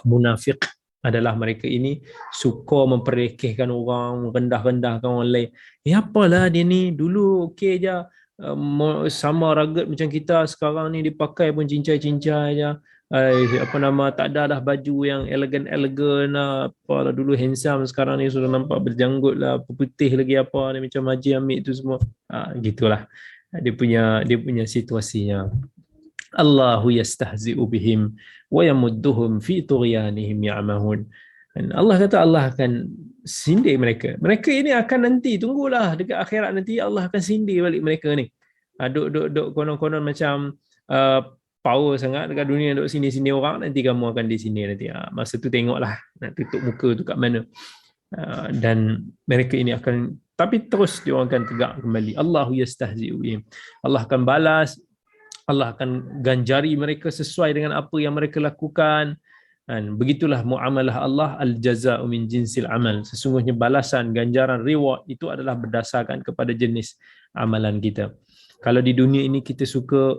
munafik, adalah mereka ini suka memperlekehkan orang, rendah-rendahkan orang lain. Apalah dia ni, dulu okey je, sama ragat macam kita, sekarang ni dipakai pun cincai-cincai je. Tak ada dah baju yang elegan-elegan lah. Apalah dulu handsome, sekarang ni sudah nampak berjanggut lah, putih lagi apa ni, macam Haji Amir tu semua. Gitulah dia punya situasinya. Allahu yastahzi'u bihim wa yamudduhum fi tughyanihim ya'mahun. Dan Allah kata Allah akan sindir mereka. Mereka ini akan nanti, tunggulah dekat akhirat nanti Allah akan sindir balik mereka ni. Duk konon-konon macam power sangat dekat dunia, duk sini-sini orang, nanti kamu akan di sini nanti. Masa tu tengoklah nak tutup muka tu kat mana. Dan mereka ini akan, tapi terus dia orang akan tegak kembali. Allahu yastahzi'u bihim. Allah akan balas, Allah akan ganjari mereka sesuai dengan apa yang mereka lakukan. Dan begitulah muamalah Allah, al-jaza'u min jinsil amal. Sesungguhnya balasan, ganjaran, reward itu adalah berdasarkan kepada jenis amalan kita. Kalau di dunia ini kita suka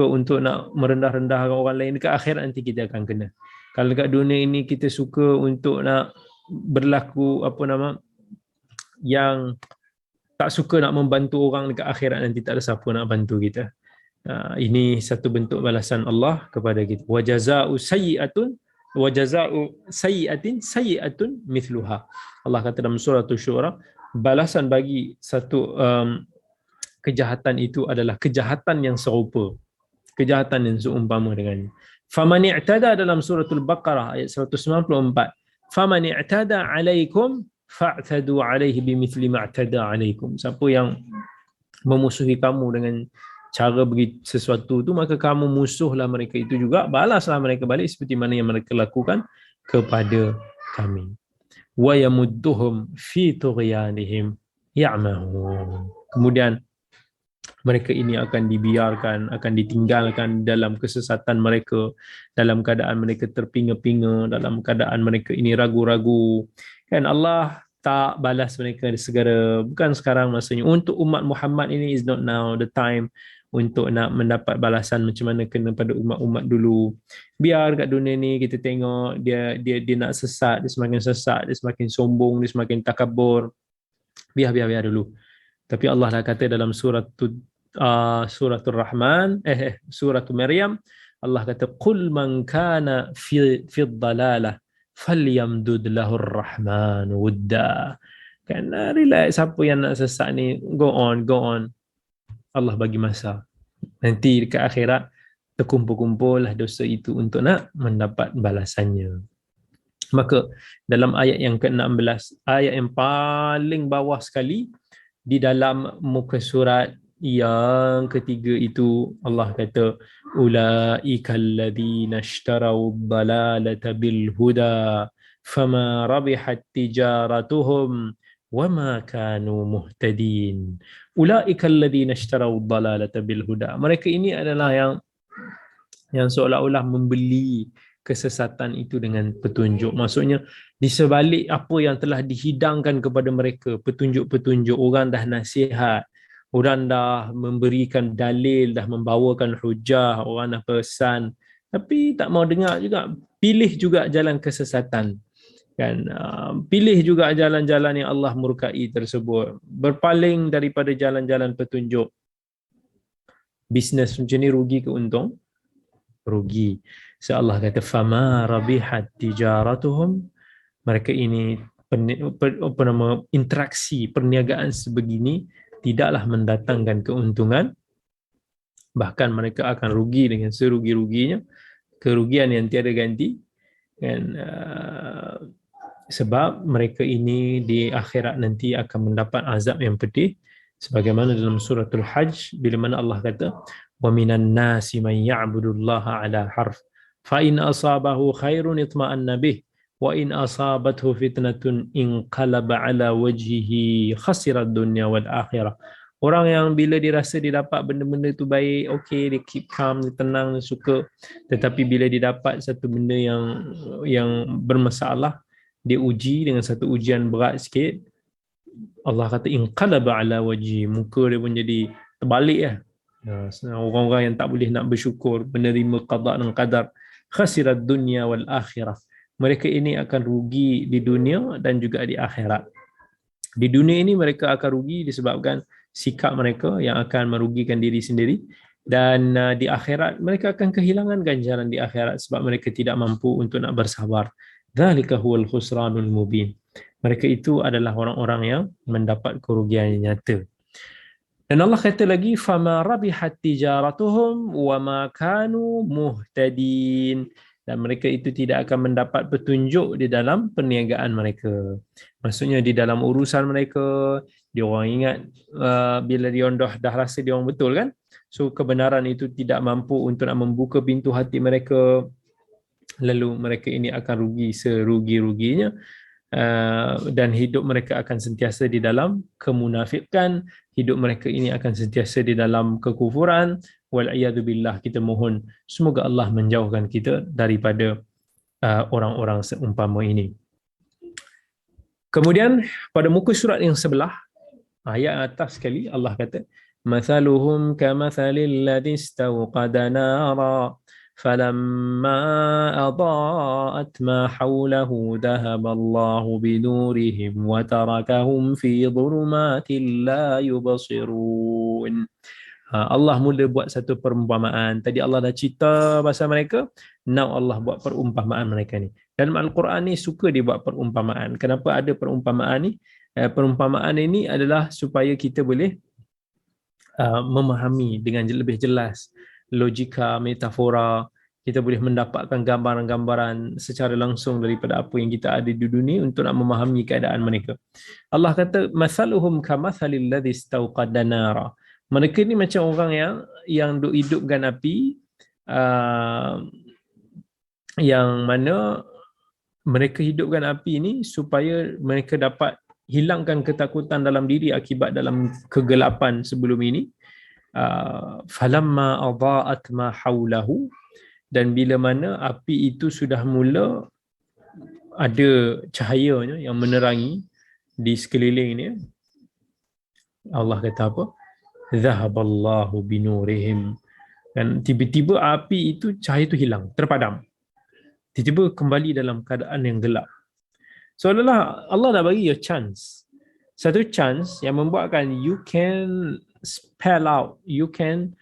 untuk nak merendah-rendahkan orang lain, dekat akhirat nanti kita akan kena. Kalau dekat dunia ini kita suka untuk nak berlaku yang tak suka nak membantu orang, dekat akhirat nanti tak ada siapa nak bantu kita. Ini satu bentuk balasan Allah kepada kita. Wa jazaa'u sayyi'atin sayyi'atun mithluha. Allah kata dalam surah Asy-Syu'ara, balasan bagi satu kejahatan itu adalah kejahatan yang serupa, kejahatan yang seumpama dengannya. Faman i'tada dalam suratul Baqarah ayat 194. Faman i'tada 'alaikum fa'tadu 'alaihi bimithli ma'tada 'alaikum. Siapa yang memusuhi kamu dengan cara bagi sesuatu tu, maka kamu musuhlah mereka itu juga, balaslah mereka balik seperti mana yang mereka lakukan kepada kami. Wa yamudduhum fi tughyanihim ya'mahun. Kemudian mereka ini akan dibiarkan, akan ditinggalkan dalam kesesatan mereka, dalam keadaan mereka terpinga-pinga, dalam keadaan mereka ini ragu-ragu. Kan Allah tak balas mereka segera, bukan sekarang masanya. Untuk umat Muhammad ini is not now the time untuk nak mendapat balasan macam mana kena pada umat-umat dulu. Biar kat dunia ni kita tengok dia nak sesat, dia semakin sesat, dia semakin sombong, dia semakin takabur. Biar dulu. Tapi Allah dah kata dalam suratul Rahman, suratul Maryam, Allah kata qul man kana fi dhalalah falyamdud lahur rahman wudda. Kan, relax, siapa yang nak sesat ni, go on. Allah bagi masa. Nanti dekat akhirat terkumpul-kumpul dosa itu untuk nak mendapat balasannya. Maka dalam ayat yang ke-16, ayat yang paling bawah sekali di dalam muka surat yang ketiga itu, Allah kata ulaikal ladzina ishtarau dhalalata bil huda fama rabihat tijaratuhum wama kanu muhtadin. Ulaikal ladzina ishtarau dhalalata bil huda. Mereka ini adalah yang seolah-olah membeli kesesatan itu dengan petunjuk. Maksudnya di sebalik apa yang telah dihidangkan kepada mereka, petunjuk-petunjuk, orang dah nasihat, orang dah memberikan dalil, dah membawakan hujah, orang dah pesan, tapi tak mau dengar juga, pilih juga jalan kesesatan. Kan, pilih juga jalan-jalan yang Allah murkai tersebut, berpaling daripada jalan-jalan petunjuk. Bisnes macam ni rugi ke untung? Rugi. So Allah kata fama rabihat tijaratuhum, mereka ini interaksi perniagaan sebegini tidaklah mendatangkan keuntungan, bahkan mereka akan rugi dengan serugi-ruginya, kerugian yang tiada ganti. Dan sebab mereka ini di akhirat nanti akan mendapat azab yang pedih, sebagaimana dalam suratul Hajj bila mana Allah kata wa minan nasi man ya'budullaha ala harf fa in asabahu khairun itma'anna bih wa in asabathu fitnatun inqalaba ala wajhihi khasira ad-dunya wal akhirah. Orang yang bila dia rasa dia dapat benda-benda tu baik, okey, dia keep calm, dia tenang, dia suka. Tetapi bila dia dapat satu benda yang bermasalah, dia uji dengan satu ujian berat sikit. Allah kata inqalaba ala wajhi, muka dia pun jadi terbalik lah. Orang-orang yang tak boleh nak bersyukur, menerima qada dan qadar, khasirat dunya wal akhirah. Mereka ini akan rugi di dunia dan juga di akhirat. Di dunia ini mereka akan rugi disebabkan sikap mereka yang akan merugikan diri sendiri, dan di akhirat mereka akan kehilangan ganjaran di akhirat sebab mereka tidak mampu untuk nak bersabar. Dzalika huwal khusranul mubin. Mereka itu adalah orang-orang yang mendapat kerugian yang nyata. Dan Allah kata lagi, fama rabihat tijaratuhum wa ma kanu muhtadin. Dan mereka itu tidak akan mendapat petunjuk di dalam perniagaan mereka. Maksudnya di dalam urusan mereka, dia orang ingat bila dia orang dah rasa dia orang betul kan? So kebenaran itu tidak mampu untuk nak membuka pintu hati mereka. Lalu mereka ini akan rugi serugi-ruginya. Dan hidup mereka akan sentiasa di dalam kemunafikan, hidup mereka ini akan sentiasa di dalam kekufuran. Wal-iyadu billah, kita mohon semoga Allah menjauhkan kita daripada orang-orang seumpama ini. Kemudian pada muka surat yang sebelah, ayat atas sekali Allah kata, mathaluhum kamathalil ladzi istawqada nara فَلَمَّا أَضَاءَتْ مَا حَوْلَهُ ذَهَبَ اللَّهُ بِنُورِهِمْ وَتَرَكَهُمْ فِي ظُلُمَاتٍ لَا يُبْصِرُونَ. Allah mula buat satu perumpamaan. Tadi Allah dah cerita pasal mereka, now Allah buat perumpamaan mereka ni. Dalam Al-Quran ni suka dia buat perumpamaan. Kenapa ada perumpamaan ni? Perumpamaan ini adalah supaya kita boleh memahami dengan lebih jelas logika, metafora, kita boleh mendapatkan gambaran-gambaran secara langsung daripada apa yang kita ada di dunia untuk nak memahami keadaan mereka. Allah kata masaluhum kamathalil ladzi istawqada nara. Mereka ni macam orang yang duk hidupkan api, yang mana mereka hidupkan api ni supaya mereka dapat hilangkan ketakutan dalam diri akibat dalam kegelapan sebelum ini. Falamma adaat ma haulahu, dan bila mana api itu sudah mula ada cahayanya yang menerangi di sekelilingnya, Allah kata apa? Zahaballahu binurihim. Dan tiba-tiba api itu, cahaya itu hilang, terpadam. Tiba-tiba kembali dalam keadaan yang gelap. Seolah-olah Allah dah bagi you chance. Satu chance yang membuatkan you can spell out, you can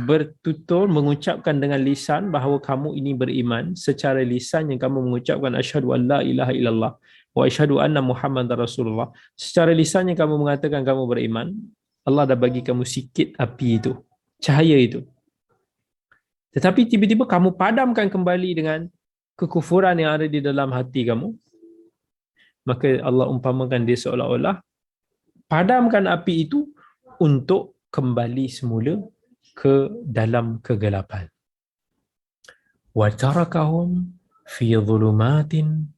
bertutur, mengucapkan dengan lisan bahawa kamu ini beriman. Secara lisan yang kamu mengucapkan asyhadu an la ilaha illallah wa asyhadu anna muhammadar rasulullah. Secara lisan yang kamu mengatakan kamu beriman, Allah dah bagi kamu sikit api itu, cahaya itu. Tetapi tiba-tiba kamu padamkan kembali dengan kekufuran yang ada di dalam hati kamu. Maka Allah umpamakan dia seolah-olah padamkan api itu untuk kembali semula ke dalam kegelapan. Wa tarakahum fi dhulumatin,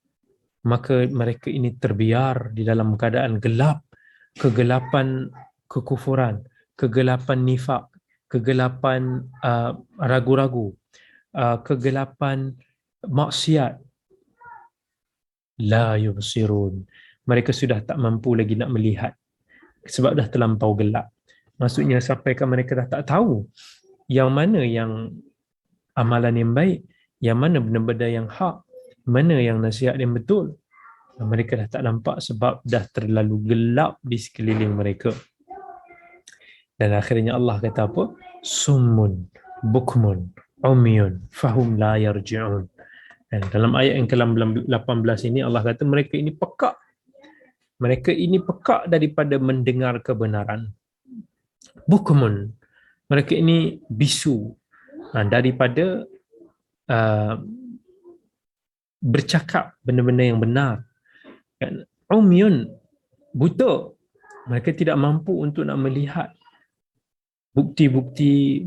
maka mereka ini terbiar di dalam keadaan gelap, kegelapan kekufuran, kegelapan nifak, kegelapan ragu-ragu, kegelapan maksiat. La yubsirun, mereka sudah tak mampu lagi nak melihat sebab dah terlampau gelap. Maksudnya sampaikan mereka dah tak tahu yang mana yang amalan yang baik, yang mana benda-benda yang hak, mana yang nasihat yang betul. Mereka dah tak nampak sebab dah terlalu gelap di sekeliling mereka. Dan akhirnya Allah kata apa? Summun, bukmun, umyun, fahum la yarji'un. Dan dalam ayat yang ke-18 ini Allah kata mereka ini pekak. Mereka ini pekak daripada mendengar kebenaran. Bukmun, mereka ini bisu daripada bercakap benda-benda yang benar. Umyun, buta, mereka tidak mampu untuk nak melihat bukti-bukti,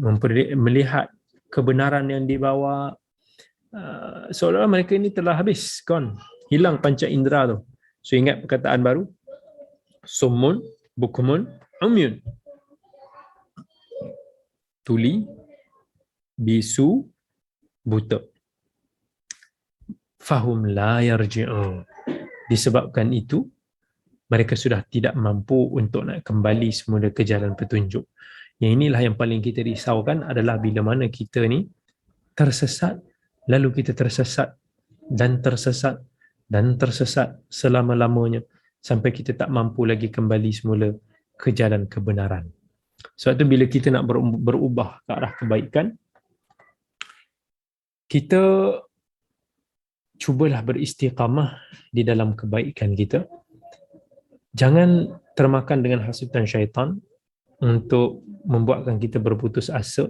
melihat kebenaran yang dibawa. Seolah-olah mereka ini telah habis, gone, hilang panca indera tu. So ingat perkataan baru, summun, bukmun, umyun. Tuli, bisu, buta. Fahum la yarji'un. Disebabkan itu, mereka sudah tidak mampu untuk nak kembali semula ke jalan petunjuk. Yang inilah yang paling kita risaukan adalah bila mana kita ni tersesat, lalu kita tersesat dan tersesat dan tersesat selama-lamanya sampai kita tak mampu lagi kembali semula ke jalan kebenaran. Sebab tu bila kita nak berubah ke arah kebaikan, kita cubalah beristiqamah di dalam kebaikan kita. Jangan termakan dengan hasutan syaitan untuk membuatkan kita berputus asa,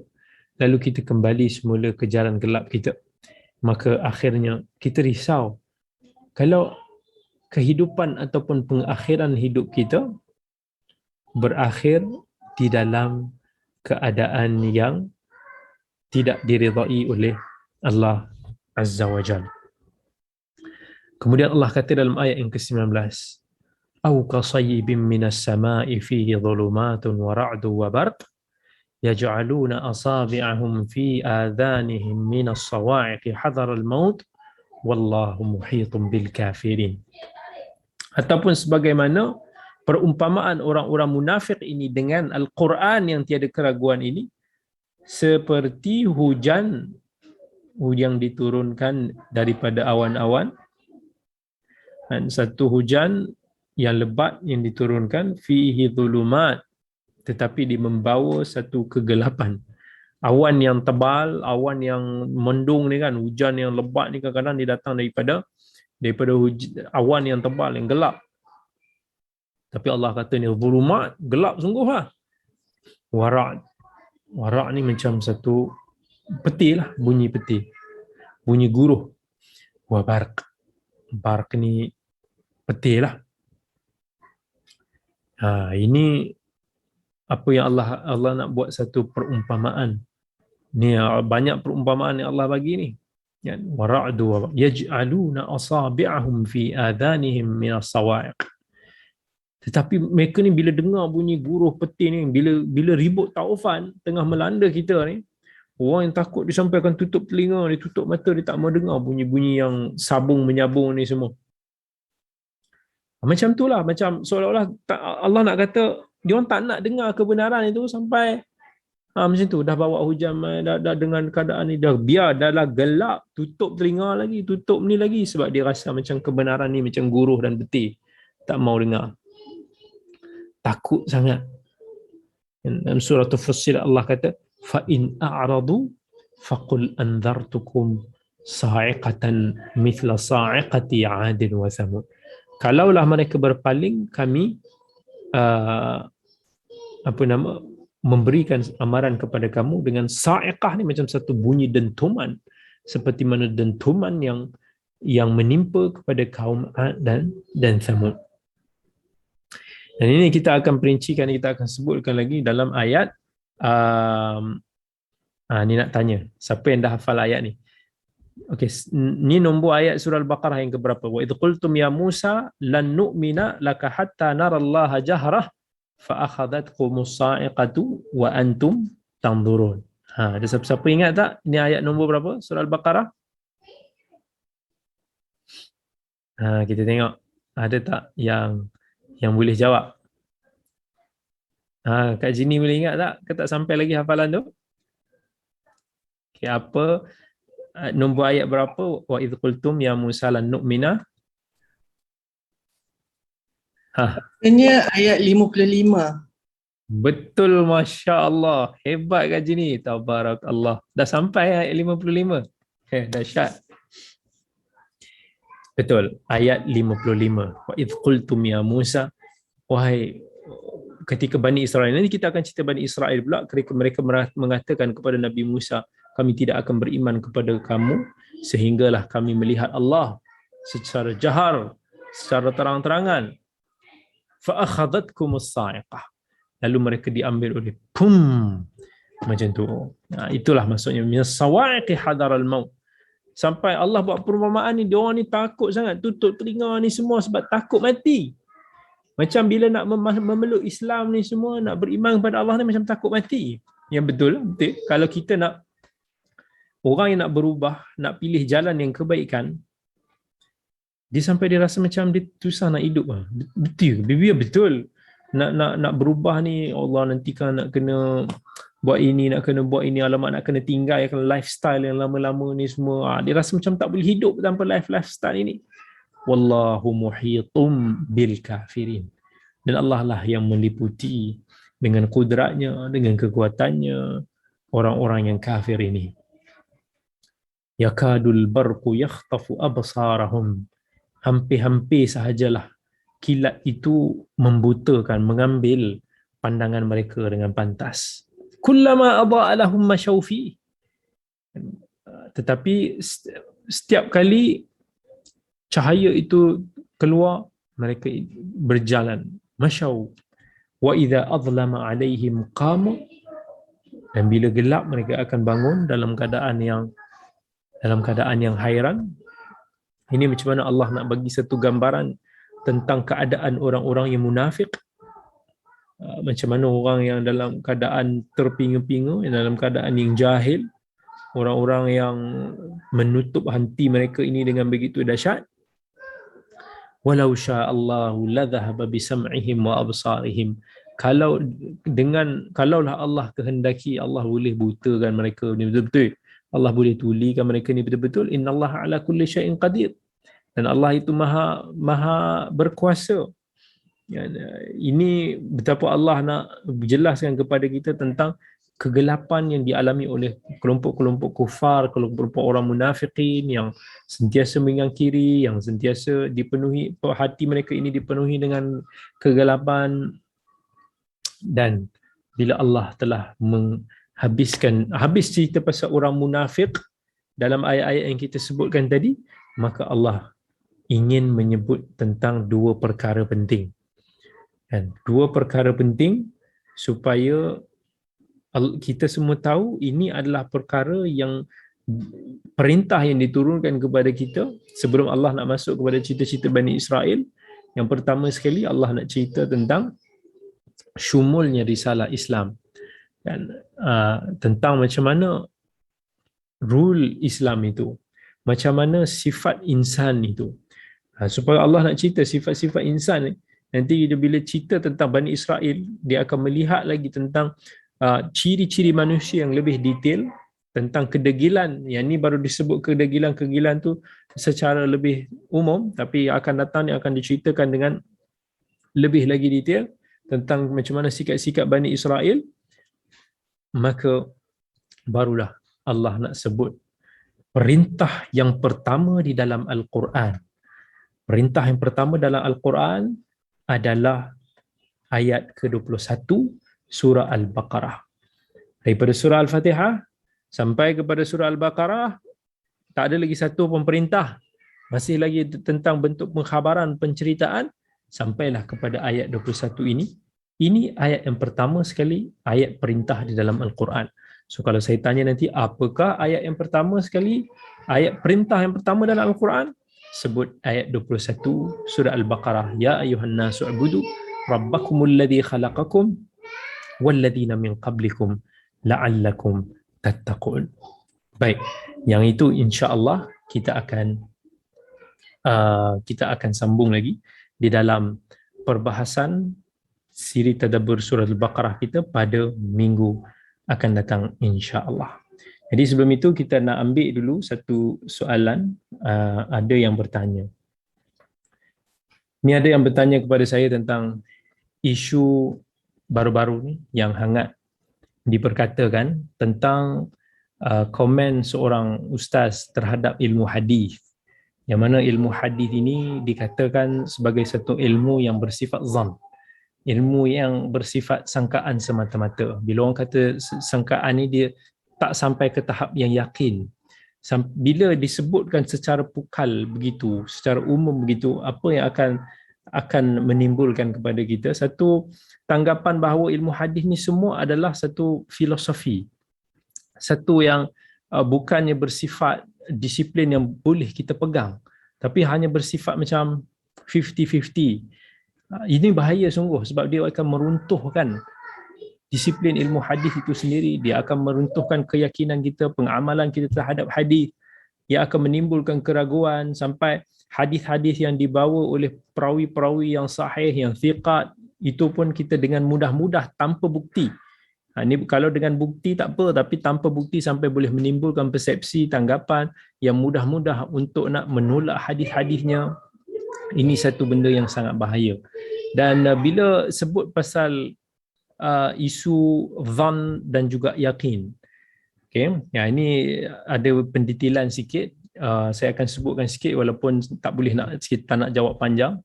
lalu kita kembali semula ke jalan gelap kita. Maka akhirnya kita risau kalau kehidupan ataupun pengakhiran hidup kita berakhir di dalam keadaan yang tidak diridai oleh Allah Azza wa Jalla. Kemudian Allah kata dalam ayat yang ke-19, أو كصيب من السماء فيه ظلمات ورعد وبرق يجعلون أصابعهم في آذانهم من الصواعق حذر الموت والله محيط بالكافرين. Ataupun sebagaimana perumpamaan orang-orang munafik ini dengan Al-Quran yang tiada keraguan ini, seperti hujan yang diturunkan daripada awan-awan, dan satu hujan yang lebat yang diturunkan fihi dhulumat, tetapi dia membawa satu kegelapan. Awan yang tebal, awan yang mendung ni kan, hujan yang lebat ni kadang-kadang dia datang daripada awan yang tebal, yang gelap. Tapi Allah kata ni dhulumat, gelap sungguh lah. Warak ni macam satu peti lah, bunyi peti, bunyi guruh. Wabarq, barq ni peti lah. Ini apa yang Allah nak buat satu perumpamaan. Ni banyak perumpamaan yang Allah bagi ni. Wara'du yaj'aluna asabi'ahum fi adhanihim min as-sawa'iq. Tetapi mereka ni bila dengar bunyi guruh peti ni, bila ribut taufan tengah melanda kita ni, orang yang takut dia sampai akan tutup telinga, dia tutup mata, dia tak mau dengar bunyi-bunyi yang sabung menyabung ni semua. Macam itulah, macam seolah-olah Allah nak kata dia orang tak nak dengar kebenaran itu sampai macam tu, dah bawa hujan, dah dengan keadaan ni, dah biar dah gelap, tutup telinga lagi, tutup ni lagi, sebab dia rasa macam kebenaran ni macam guruh dan peti, tak mau dengar, takut sangat. Dalam surah Fussilat Allah kata, fa in a'radu faqul anzartukum sa'iqatan mithla sa'iqati 'adin wa thamud. Kalaulah mereka berpaling, kami memberikan amaran kepada kamu dengan sa'iqah ni, macam satu bunyi dentuman, seperti mana dentuman yang menimpa kepada kaum 'Ad dan Thamud. Dan ini kita akan perincikan, kita akan sebutkan lagi dalam ayat ni nak tanya, siapa yang dah hafal ayat ni? Okey, ni nombor ayat surah Al-Baqarah yang keberapa? Wa idh qultum ya Musa lan nu'mina laka hatta narallaha jahrah fa akhadhatkumus sa'iqatu wa antum tanzurun. Ada siapa-siapa ingat tak? Ni ayat nombor berapa? Surah Al-Baqarah. Kita tengok ada tak yang boleh jawab. Kak Jini boleh ingat tak? Ke tak sampai lagi hafalan tu? Okay, apa nombor ayat berapa? Wa idh qultum ya Musa lan nu'mina. Ini ayat 55. Betul, Masya Allah. Hebat Kak Jini. Tabarakallah. Dah sampai ayat 55. Dahsyat. Betul. Ayat 55. Wa idh qultum ya Musa. Wahai, ketika Bani Israel. Nanti kita akan cerita Bani Israel pula. Ketika mereka mengatakan kepada Nabi Musa, kami tidak akan beriman kepada kamu sehinggalah kami melihat Allah secara jahar, secara terang-terangan. Fa akhadhatkumus sa'iqah. Lalu mereka diambil oleh macam tu. Itulah maksudnya min sawa'iqi hadaral maut. Sampai Allah buat perumpamaan ni, dia orang ni takut sangat, tutup telinga ni semua sebab takut mati. Macam bila nak memeluk Islam ni semua, nak beriman kepada Allah ni macam takut mati. Yang betul. Kalau kita nak, orang yang nak berubah, nak pilih jalan yang kebaikan, Dia sampai dia rasa macam dia susah nak hidup lah. Betul, biar betul. Nak berubah ni, Allah nantikan nak kena buat ini, nak kena buat ini, alamak nak kena tinggalkan lifestyle yang lama-lama ni semua. Dia rasa macam tak boleh hidup tanpa lifestyle ini. Wallahu muhitum bil kafirin. Dan Allah lah yang meliputi dengan kudratnya, dengan kekuatannya orang-orang yang kafir ini. Yakadul barqu yakhtafu absarahum. Hampir-hampir sahajalah kilat itu membutakan, mengambil pandangan mereka dengan pantas. Kullama adha'a lahum masyaw fi. Tetapi setiap kali cahaya itu keluar, mereka berjalan masyaw. Wa idza adlama alaihim qamu. Dan bila gelap mereka akan bangun dalam keadaan yang hairan. Ini macam mana Allah nak bagi satu gambaran tentang keadaan orang-orang yang munafik. Macam mana orang yang dalam keadaan terpinga-pinga, yang dalam keadaan yang jahil, orang-orang yang menutup hati mereka ini dengan begitu dahsyat. Walau sya'allahu la dhahaba bisam'ihim wa absarihim. Kalaulah Allah kehendaki, Allah boleh butakan mereka ni betul-betul. Allah boleh tulikan mereka ni betul-betul. Innallaha ala kulli syai'in qadir. Dan Allah itu maha berkuasa. Ini betapa Allah nak jelaskan kepada kita tentang kegelapan yang dialami oleh kelompok-kelompok kufar, kelompok orang munafikin yang sentiasa mengingkari, yang sentiasa dipenuhi, hati mereka ini dipenuhi dengan kegelapan. Dan bila Allah telah habis cerita pasal orang munafik dalam ayat-ayat yang kita sebutkan tadi, maka Allah ingin menyebut tentang dua perkara penting. Dan dua perkara penting supaya kita semua tahu ini adalah perkara yang perintah yang diturunkan kepada kita sebelum Allah nak masuk kepada cerita-cerita Bani Israel. Yang pertama sekali Allah nak cerita tentang syumulnya risalah Islam. Dan tentang macam mana rule Islam itu, macam mana sifat insan itu. Supaya Allah nak cerita sifat-sifat insan, nanti bila cerita tentang Bani Israel, dia akan melihat lagi tentang ciri-ciri manusia yang lebih detail, tentang kedegilan. Yang ni baru disebut kedegilan tu secara lebih umum, tapi akan datang ni akan diceritakan dengan lebih lagi detail tentang macam mana sikap-sikap Bani Israel. Maka barulah Allah nak sebut perintah yang pertama di dalam Al-Quran. Perintah yang pertama dalam Al-Quran adalah ayat ke-21 surah Al-Baqarah. Daripada surah Al-Fatihah sampai kepada surah Al-Baqarah tak ada lagi satu pun perintah. Masih lagi tentang bentuk pengkhabaran, penceritaan, sampailah kepada ayat 21 ini. Ini ayat yang pertama sekali, ayat perintah di dalam Al-Quran. So kalau saya tanya nanti, apakah ayat yang pertama sekali, ayat perintah yang pertama dalam Al-Quran? Sebut ayat 21 surah Al-Baqarah. Ya ayuhan nasu ubudu rabbakumul ladzi khalaqakum walladzina min qablikum la'allakum tattaqun. Baik, yang itu insya-Allah kita akan sambung lagi di dalam perbahasan siri tadabbur surah Al-Baqarah kita pada minggu akan datang insya-Allah. Jadi sebelum itu kita nak ambil dulu satu soalan. Ada yang bertanya. Ni ada yang bertanya kepada saya tentang isu baru-baru ni yang hangat diperkatakan tentang komen seorang ustaz terhadap ilmu hadis. Yang mana ilmu hadis ini dikatakan sebagai satu ilmu yang bersifat zan. Ilmu yang bersifat sangkaan semata-mata. Bila orang kata sangkaan ni, dia tak sampai ke tahap yang yakin. Bila disebutkan secara pukal begitu, secara umum begitu, apa yang akan menimbulkan kepada kita satu tanggapan bahawa ilmu hadis ni semua adalah satu filosofi, satu yang bukannya bersifat disiplin yang boleh kita pegang, tapi hanya bersifat macam 50-50. Ini bahaya sungguh sebab dia akan meruntuhkan disiplin ilmu hadis itu sendiri. Dia akan meruntuhkan keyakinan kita, pengamalan kita terhadap hadis. ia akan menimbulkan keraguan, sampai hadis-hadis yang dibawa oleh perawi-perawi yang sahih, yang thiqat, itu pun kita dengan mudah-mudah tanpa bukti. Ini kalau dengan bukti tak apa, tapi tanpa bukti sampai boleh menimbulkan persepsi, tanggapan yang mudah-mudah untuk nak menolak hadis-hadisnya. Ini satu benda yang sangat bahaya. Dan bila sebut pasal isu dhan dan juga yakin, okay, ya, ini ada pendetailan sikit. Saya akan sebutkan sikit walaupun tak boleh tak nak jawab panjang.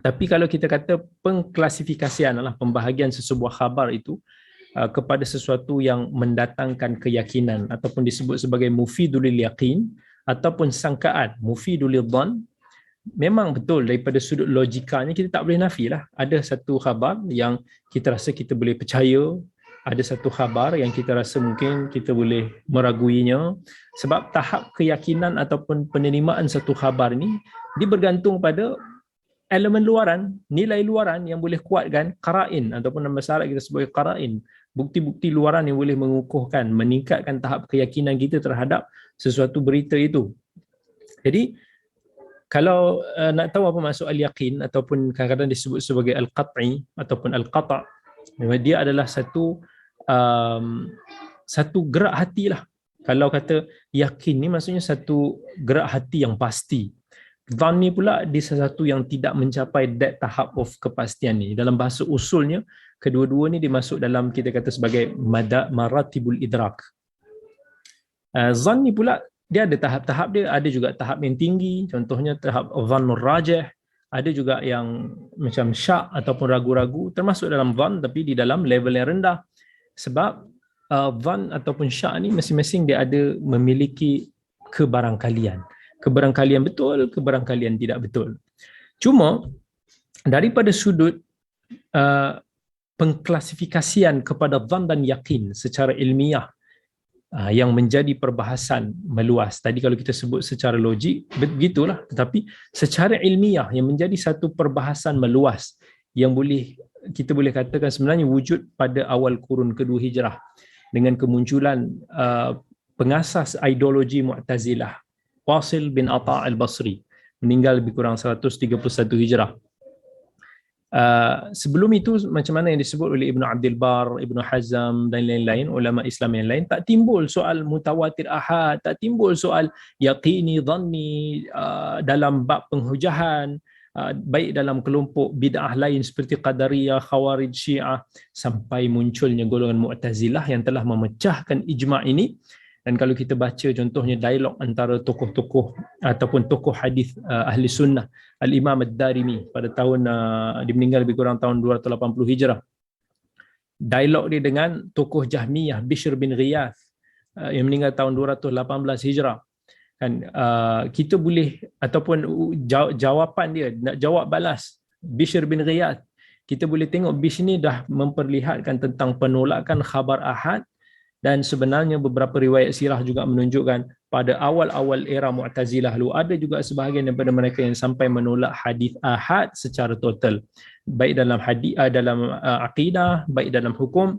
Tapi kalau kita kata pengklasifikasian adalah pembahagian sesebuah khabar itu kepada sesuatu yang mendatangkan keyakinan ataupun disebut sebagai mufidul yaqin ataupun sangkaan mufidul dhan, memang betul daripada sudut logikanya kita tak boleh nafilah. Ada satu khabar yang kita rasa kita boleh percaya, ada satu khabar yang kita rasa mungkin kita boleh meraguinya, sebab tahap keyakinan ataupun penerimaan satu khabar ni dia bergantung pada elemen luaran, nilai luaran yang boleh kuatkan, qara'in ataupun dalam bahasa Arab kita sebut qara'in, bukti-bukti luaran yang boleh mengukuhkan, meningkatkan tahap keyakinan kita terhadap sesuatu berita itu. Jadi kalau nak tahu apa maksud al-yaqin ataupun kadang-kadang disebut sebagai al-qat'i ataupun al-qata', dia adalah satu gerak hati lah. Kalau kata yakin ni maksudnya satu gerak hati yang pasti. Dhan ni pula dia sesuatu yang tidak mencapai that tahap of kepastian ni. Dalam bahasa usulnya, kedua-dua ni dimasuk dalam kita kata sebagai maratibul idrak. Dhan ni pula dia ada tahap-tahap dia, ada juga tahap yang tinggi, contohnya tahap dhannur rajih, ada juga yang macam syak ataupun ragu-ragu, termasuk dalam dhan tapi di dalam level yang rendah. Sebab dhan ataupun syak ni masing-masing dia ada memiliki kebarangkalian. Kebarangkalian betul, kebarangkalian tidak betul. Cuma daripada sudut pengklasifikasian kepada dhan dan yakin secara ilmiah, yang menjadi perbahasan meluas. Tadi kalau kita sebut secara logik, begitulah. Tetapi secara ilmiah yang menjadi satu perbahasan meluas yang kita boleh katakan sebenarnya wujud pada awal kurun kedua hijrah dengan kemunculan pengasas ideologi Mu'tazilah, Wasil bin Ata' al-Basri, meninggal lebih kurang 131 hijrah. Sebelum itu macam mana yang disebut oleh Ibn Abdul Bar, Ibn Hazm dan lain-lain ulama Islam yang lain, tak timbul soal mutawatir ahad, tak timbul soal yaqini dhanni dalam bab penghujahan, baik dalam kelompok bid'ah lain seperti Qadariyah, Khawarij, Syiah, sampai munculnya golongan Mu'tazilah yang telah memecahkan ijma' ini. Dan kalau kita baca contohnya dialog antara tokoh-tokoh ataupun tokoh hadis ahli sunnah, Al-Imam Ad-Darimi pada tahun dia meninggal lebih kurang tahun 280 Hijrah. Dialog dia dengan tokoh Jahmiyah Bishr bin Ghiyath yang meninggal tahun 218 Hijrah. Kan kita boleh ataupun jawapan dia nak jawab balas Bishr bin Ghiyath, kita boleh tengok Bishr ni dah memperlihatkan tentang penolakan khabar ahad. Dan sebenarnya beberapa riwayat sirah juga menunjukkan pada awal-awal era Mu'tazilah lalu ada juga sebahagian daripada mereka yang sampai menolak hadis ahad secara total, baik dalam hadis, dalam akidah, baik dalam hukum.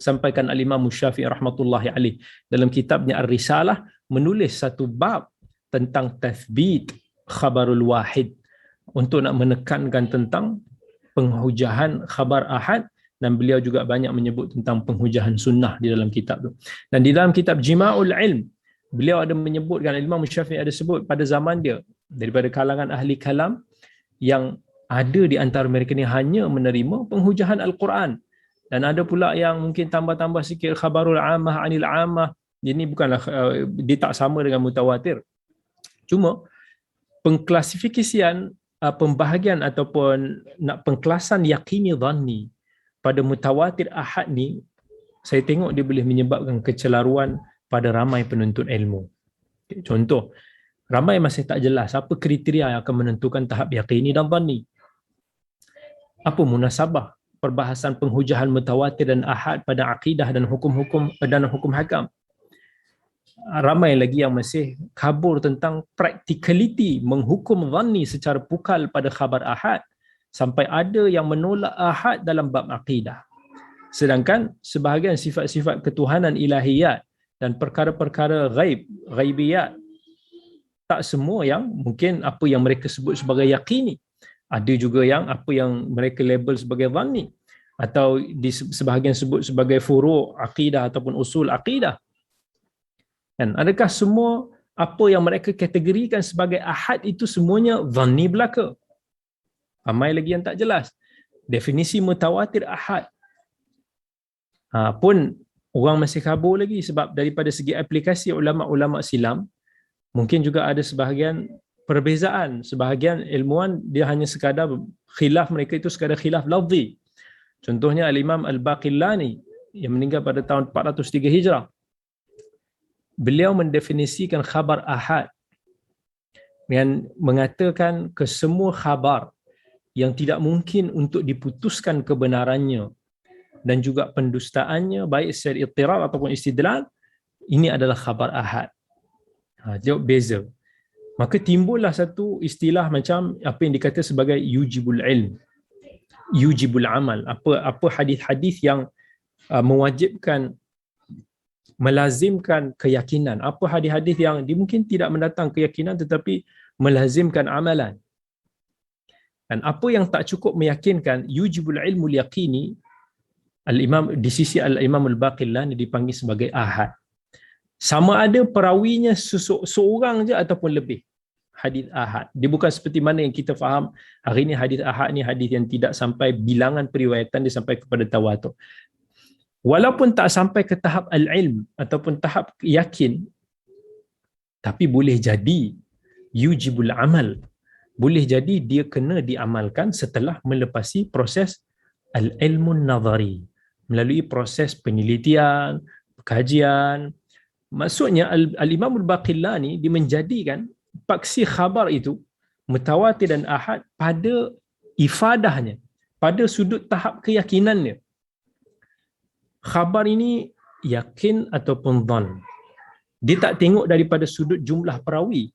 Sampaikan Al-Imam Syafi'i rahmatullahi alaih dalam kitabnya Ar-Risalah menulis satu bab tentang tathbit khabarul wahid untuk nak menekankan tentang penghujahan khabar ahad. Dan beliau juga banyak menyebut tentang penghujahan sunnah di dalam kitab tu. Dan di dalam kitab Jima'ul Ilm, beliau ada menyebutkan, Imam Syafi'i ada sebut pada zaman dia, daripada kalangan ahli kalam yang ada di antara mereka ni hanya menerima penghujahan Al-Quran. Dan ada pula yang mungkin tambah-tambah sikit khabarul amah anil amah. Ini bukanlah, dia tak sama dengan mutawatir. Cuma pengklasifikasian, pembahagian ataupun nak pengkelasan yaqini dhanni pada mutawatir ahad ni, saya tengok dia boleh menyebabkan kecelaruan pada ramai penuntut ilmu. Contoh, ramai masih tak jelas apa kriteria yang akan menentukan tahap yaqini dan dhanni. Apa munasabah perbahasan penghujahan mutawatir dan ahad pada akidah dan hukum-hukum dan hukum hakam. Ramai lagi yang masih kabur tentang practicality menghukum dhanni secara pukal pada khabar ahad. Sampai ada yang menolak ahad dalam bab akidah. Sedangkan sebahagian sifat-sifat ketuhanan ilahiyat dan perkara-perkara ghaibiyat tak semua yang mungkin apa yang mereka sebut sebagai yaqini. Ada juga yang apa yang mereka label sebagai dhanni, atau di sebahagian sebut sebagai furu' akidah ataupun usul akidah. Dan adakah semua apa yang mereka kategorikan sebagai ahad itu semuanya dhanni belaka? Ramai lagi yang tak jelas. Definisi mutawatir ahad pun orang masih kabur lagi, sebab daripada segi aplikasi ulama-ulama silam mungkin juga ada sebahagian perbezaan. Sebahagian ilmuwan dia hanya sekadar khilaf mereka itu sekadar khilaf lafzi. Contohnya Al-Imam Al-Baqillani yang meninggal pada tahun 403 Hijrah. Beliau mendefinisikan khabar ahad dengan mengatakan kesemua khabar yang tidak mungkin untuk diputuskan kebenarannya dan juga pendustaannya baik secara ittirab ataupun istidlal, ini adalah khabar ahad. Dia beza. Maka timbullah satu istilah macam apa yang dikata sebagai yujibul ilm, yujibul amal. Apa hadis-hadis yang mewajibkan, melazimkan keyakinan. Apa hadis-hadis yang mungkin tidak mendatang keyakinan tetapi melazimkan amalan. Dan apa yang tak cukup meyakinkan, yujibul ilmul yaqini, Al-Imam di sisi Al-Imam Al-Baqillani dipanggil sebagai ahad. Sama ada perawinya seorang je ataupun lebih. Hadis ahad. Dia bukan seperti mana yang kita faham hari ini hadis ahad ni hadis yang tidak sampai bilangan periwayatan dia sampai kepada tawatur. Walaupun tak sampai ke tahap al-ilm ataupun tahap yakin, tapi boleh jadi yujibul amal. Boleh jadi dia kena diamalkan setelah melepasi proses al-ilmun nazari, melalui proses penelitian, kajian. Maksudnya Al-Imam Al-Baqillani dia menjadikan paksi khabar itu mutawatir dan ahad pada ifadahnya, pada sudut tahap keyakinannya. Khabar ini yakin ataupun dhan. Dia tak tengok daripada sudut jumlah perawi.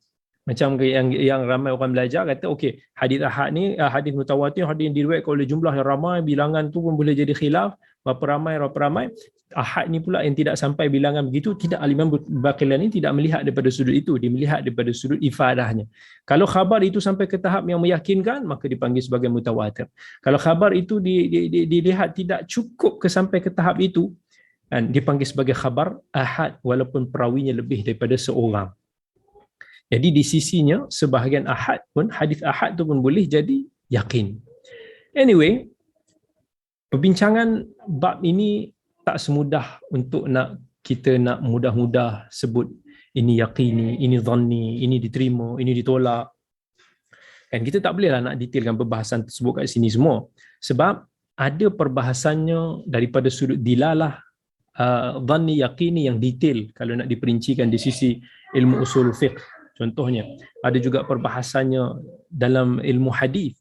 Macam yang ramai orang belajar kata, okey, hadis ahad ni, hadis mutawatir, hadis yang diriwayatkan oleh jumlah yang ramai, bilangan tu pun boleh jadi khilaf, berapa ramai. Ahad ni pula yang tidak sampai bilangan begitu, tidak. Al-Imam Baqillani tidak melihat daripada sudut itu, dia melihat daripada sudut ifadahnya. Kalau khabar itu sampai ke tahap yang meyakinkan, maka dipanggil sebagai mutawatir. Kalau khabar itu dilihat tidak cukup sampai ke tahap itu, dan dipanggil sebagai khabar ahad walaupun perawinya lebih daripada seorang. Jadi di sisinya sebahagian ahad pun, hadis ahad tu pun boleh jadi yakin. Anyway, perbincangan bab ini tak semudah untuk kita nak mudah-mudah sebut ini yaqini, ini dhanni, ini diterima, ini ditolak. Dan kita tak bolehlah nak detailkan perbahasan tersebut kat sini semua. Sebab ada perbahasannya daripada sudut dilalah dhanni yaqini yang detail kalau nak diperincikan di sisi ilmu usul fiqh. Contohnya, ada juga perbahasannya dalam ilmu hadis.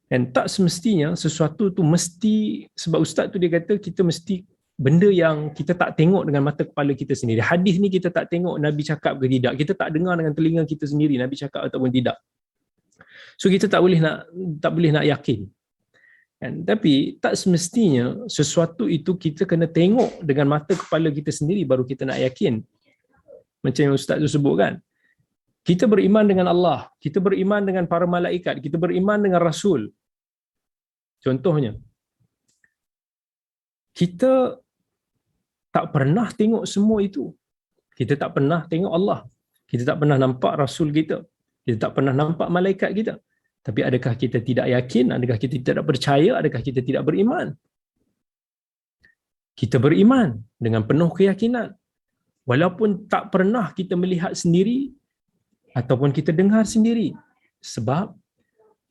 Dan tak semestinya sesuatu tu mesti, sebab ustaz tu dia kata kita mesti benda yang kita tak tengok dengan mata kepala kita sendiri. Hadis ni kita tak tengok Nabi cakap ke tidak. Kita tak dengar dengan telinga kita sendiri Nabi cakap ataupun tidak. So kita tak boleh nak yakin. Kan? Tapi tak semestinya sesuatu itu kita kena tengok dengan mata kepala kita sendiri baru kita nak yakin. Macam yang ustaz tu sebut kan. Kita beriman dengan Allah, kita beriman dengan para malaikat, kita beriman dengan Rasul. Contohnya, kita tak pernah tengok semua itu. Kita tak pernah tengok Allah. Kita tak pernah nampak Rasul kita. Kita tak pernah nampak malaikat kita. Tapi adakah kita tidak yakin? Adakah kita tidak percaya? Adakah kita tidak beriman? Kita beriman dengan penuh keyakinan. Walaupun tak pernah kita melihat sendiri, ataupun kita dengar sendiri. Sebab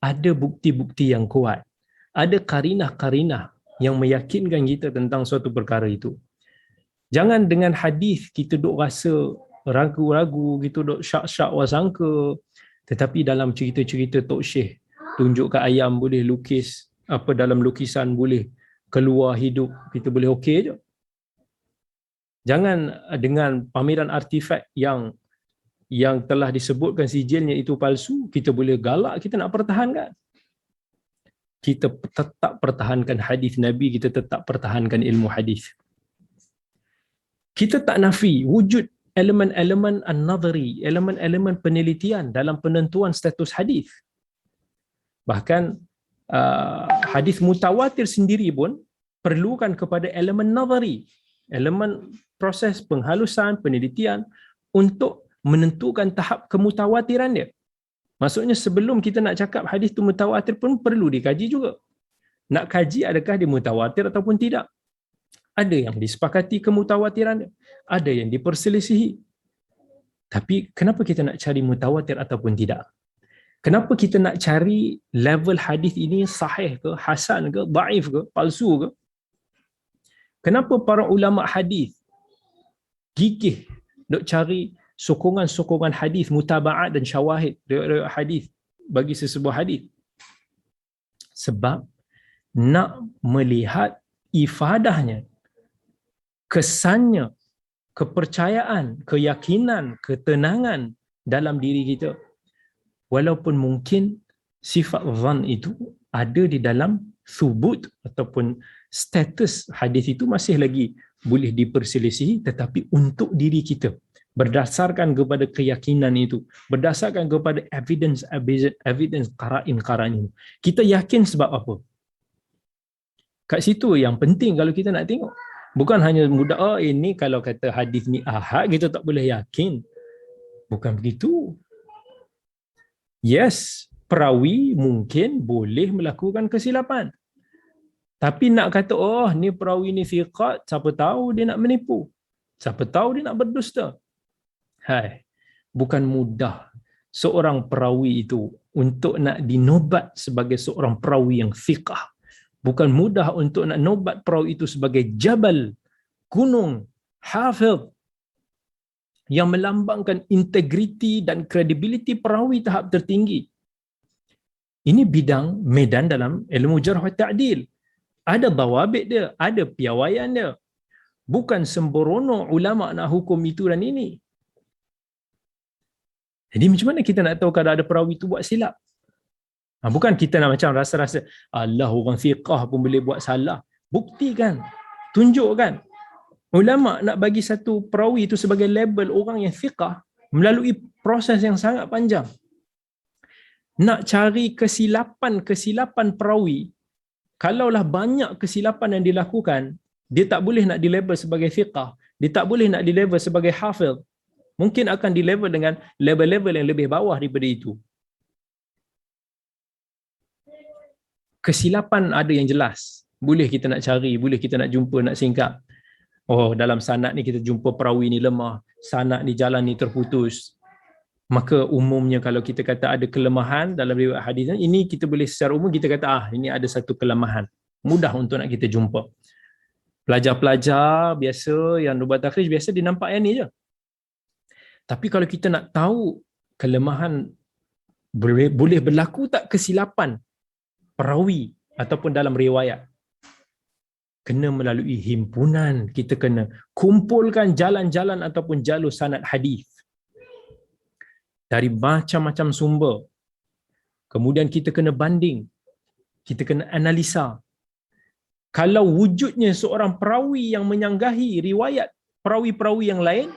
ada bukti-bukti yang kuat. Ada karinah-karinah yang meyakinkan kita tentang suatu perkara itu. Jangan dengan hadis kita duk rasa ragu-ragu, kita duk syak-syak wasangka. Tetapi dalam cerita-cerita Tok Syekh, tunjukkan ayam boleh lukis, apa dalam lukisan boleh keluar hidup, kita boleh okey je. Jangan dengan pameran artifak yang telah disebutkan sijilnya itu palsu, kita boleh galak, kita nak pertahankan. Kita tetap pertahankan hadis Nabi, kita tetap pertahankan ilmu hadis. Kita tak nafi wujud elemen-elemen an-nadhari, elemen-elemen penelitian dalam penentuan status hadis. Bahkan hadis mutawatir sendiri pun perlukan kepada elemen nadhari, elemen proses penghalusan, penelitian untuk menentukan tahap kemutawatiran dia. Maksudnya sebelum kita nak cakap hadis tu mutawatir pun perlu dikaji juga. Nak kaji adakah dia mutawatir ataupun tidak. Ada yang disepakati kemutawatiran dia, ada yang diperselisihi. Tapi kenapa kita nak cari mutawatir ataupun tidak? Kenapa kita nak cari level hadis ini sahih ke, hasan ke, daif ke, palsu ke? Kenapa para ulama hadis gigih nak cari sokongan-sokongan hadis, mutaba'at dan syawahid, riwayat hadis bagi sesebuah hadis? Sebab nak melihat ifadahnya, kesannya, kepercayaan, keyakinan, ketenangan dalam diri kita. Walaupun mungkin sifat zan itu ada di dalam thubut ataupun status hadis itu masih lagi boleh diperselisihi, tetapi untuk diri kita, berdasarkan kepada keyakinan itu, berdasarkan kepada evidence qara'in itu, kita yakin sebab apa? Kat situ yang penting kalau kita nak tengok. Bukan hanya mudah, oh ini kalau kata hadis ni ahad, kita tak boleh yakin. Bukan begitu. Yes, perawi mungkin boleh melakukan kesilapan. Tapi nak kata, oh ni perawi ni thiqat, siapa tahu dia nak menipu. Siapa tahu dia nak berdusta. Hai, bukan mudah seorang perawi itu untuk nak dinobat sebagai seorang perawi yang thiqah. Bukan mudah untuk nak nobat perawi itu sebagai jabal, gunung, hafiz, yang melambangkan integriti dan kredibiliti perawi tahap tertinggi. Ini bidang medan dalam ilmu jarh wa ta'dil. Ada dawabit dia, ada piawaian dia. Bukan sembrono ulama nak hukum itu dan ini. Jadi macam mana kita nak tahu kalau ada perawi itu buat silap? Bukan kita nak macam rasa-rasa Allah orang fiqah pun boleh buat salah. Buktikan, tunjukkan. Ulama nak bagi satu perawi itu sebagai label orang yang fiqah melalui proses yang sangat panjang. Nak cari kesilapan perawi, kalaulah banyak kesilapan yang dilakukan, dia tak boleh nak dilabel sebagai fiqah, dia tak boleh nak dilabel sebagai hafiz. Mungkin akan dilabel dengan level-level yang lebih bawah daripada itu. Kesilapan ada yang jelas. Boleh kita nak cari, boleh kita nak jumpa, nak singkap. Oh, dalam sanad ni kita jumpa perawi ni lemah, sanad ni jalan ni terputus. Maka umumnya kalau kita kata ada kelemahan dalam riwayat hadis ini, kita boleh secara umum kita kata ini ada satu kelemahan. Mudah untuk nak kita jumpa. Pelajar-pelajar biasa yang nubat takhrij biasa dia nampak yang ni je. Tapi kalau kita nak tahu kelemahan, boleh berlaku tak kesilapan perawi ataupun dalam riwayat, kena melalui himpunan. Kita kena kumpulkan jalan-jalan ataupun jalur sanad hadis dari macam-macam sumber. Kemudian kita kena banding, kita kena analisa. Kalau wujudnya seorang perawi yang menyanggahi riwayat perawi-perawi yang lain,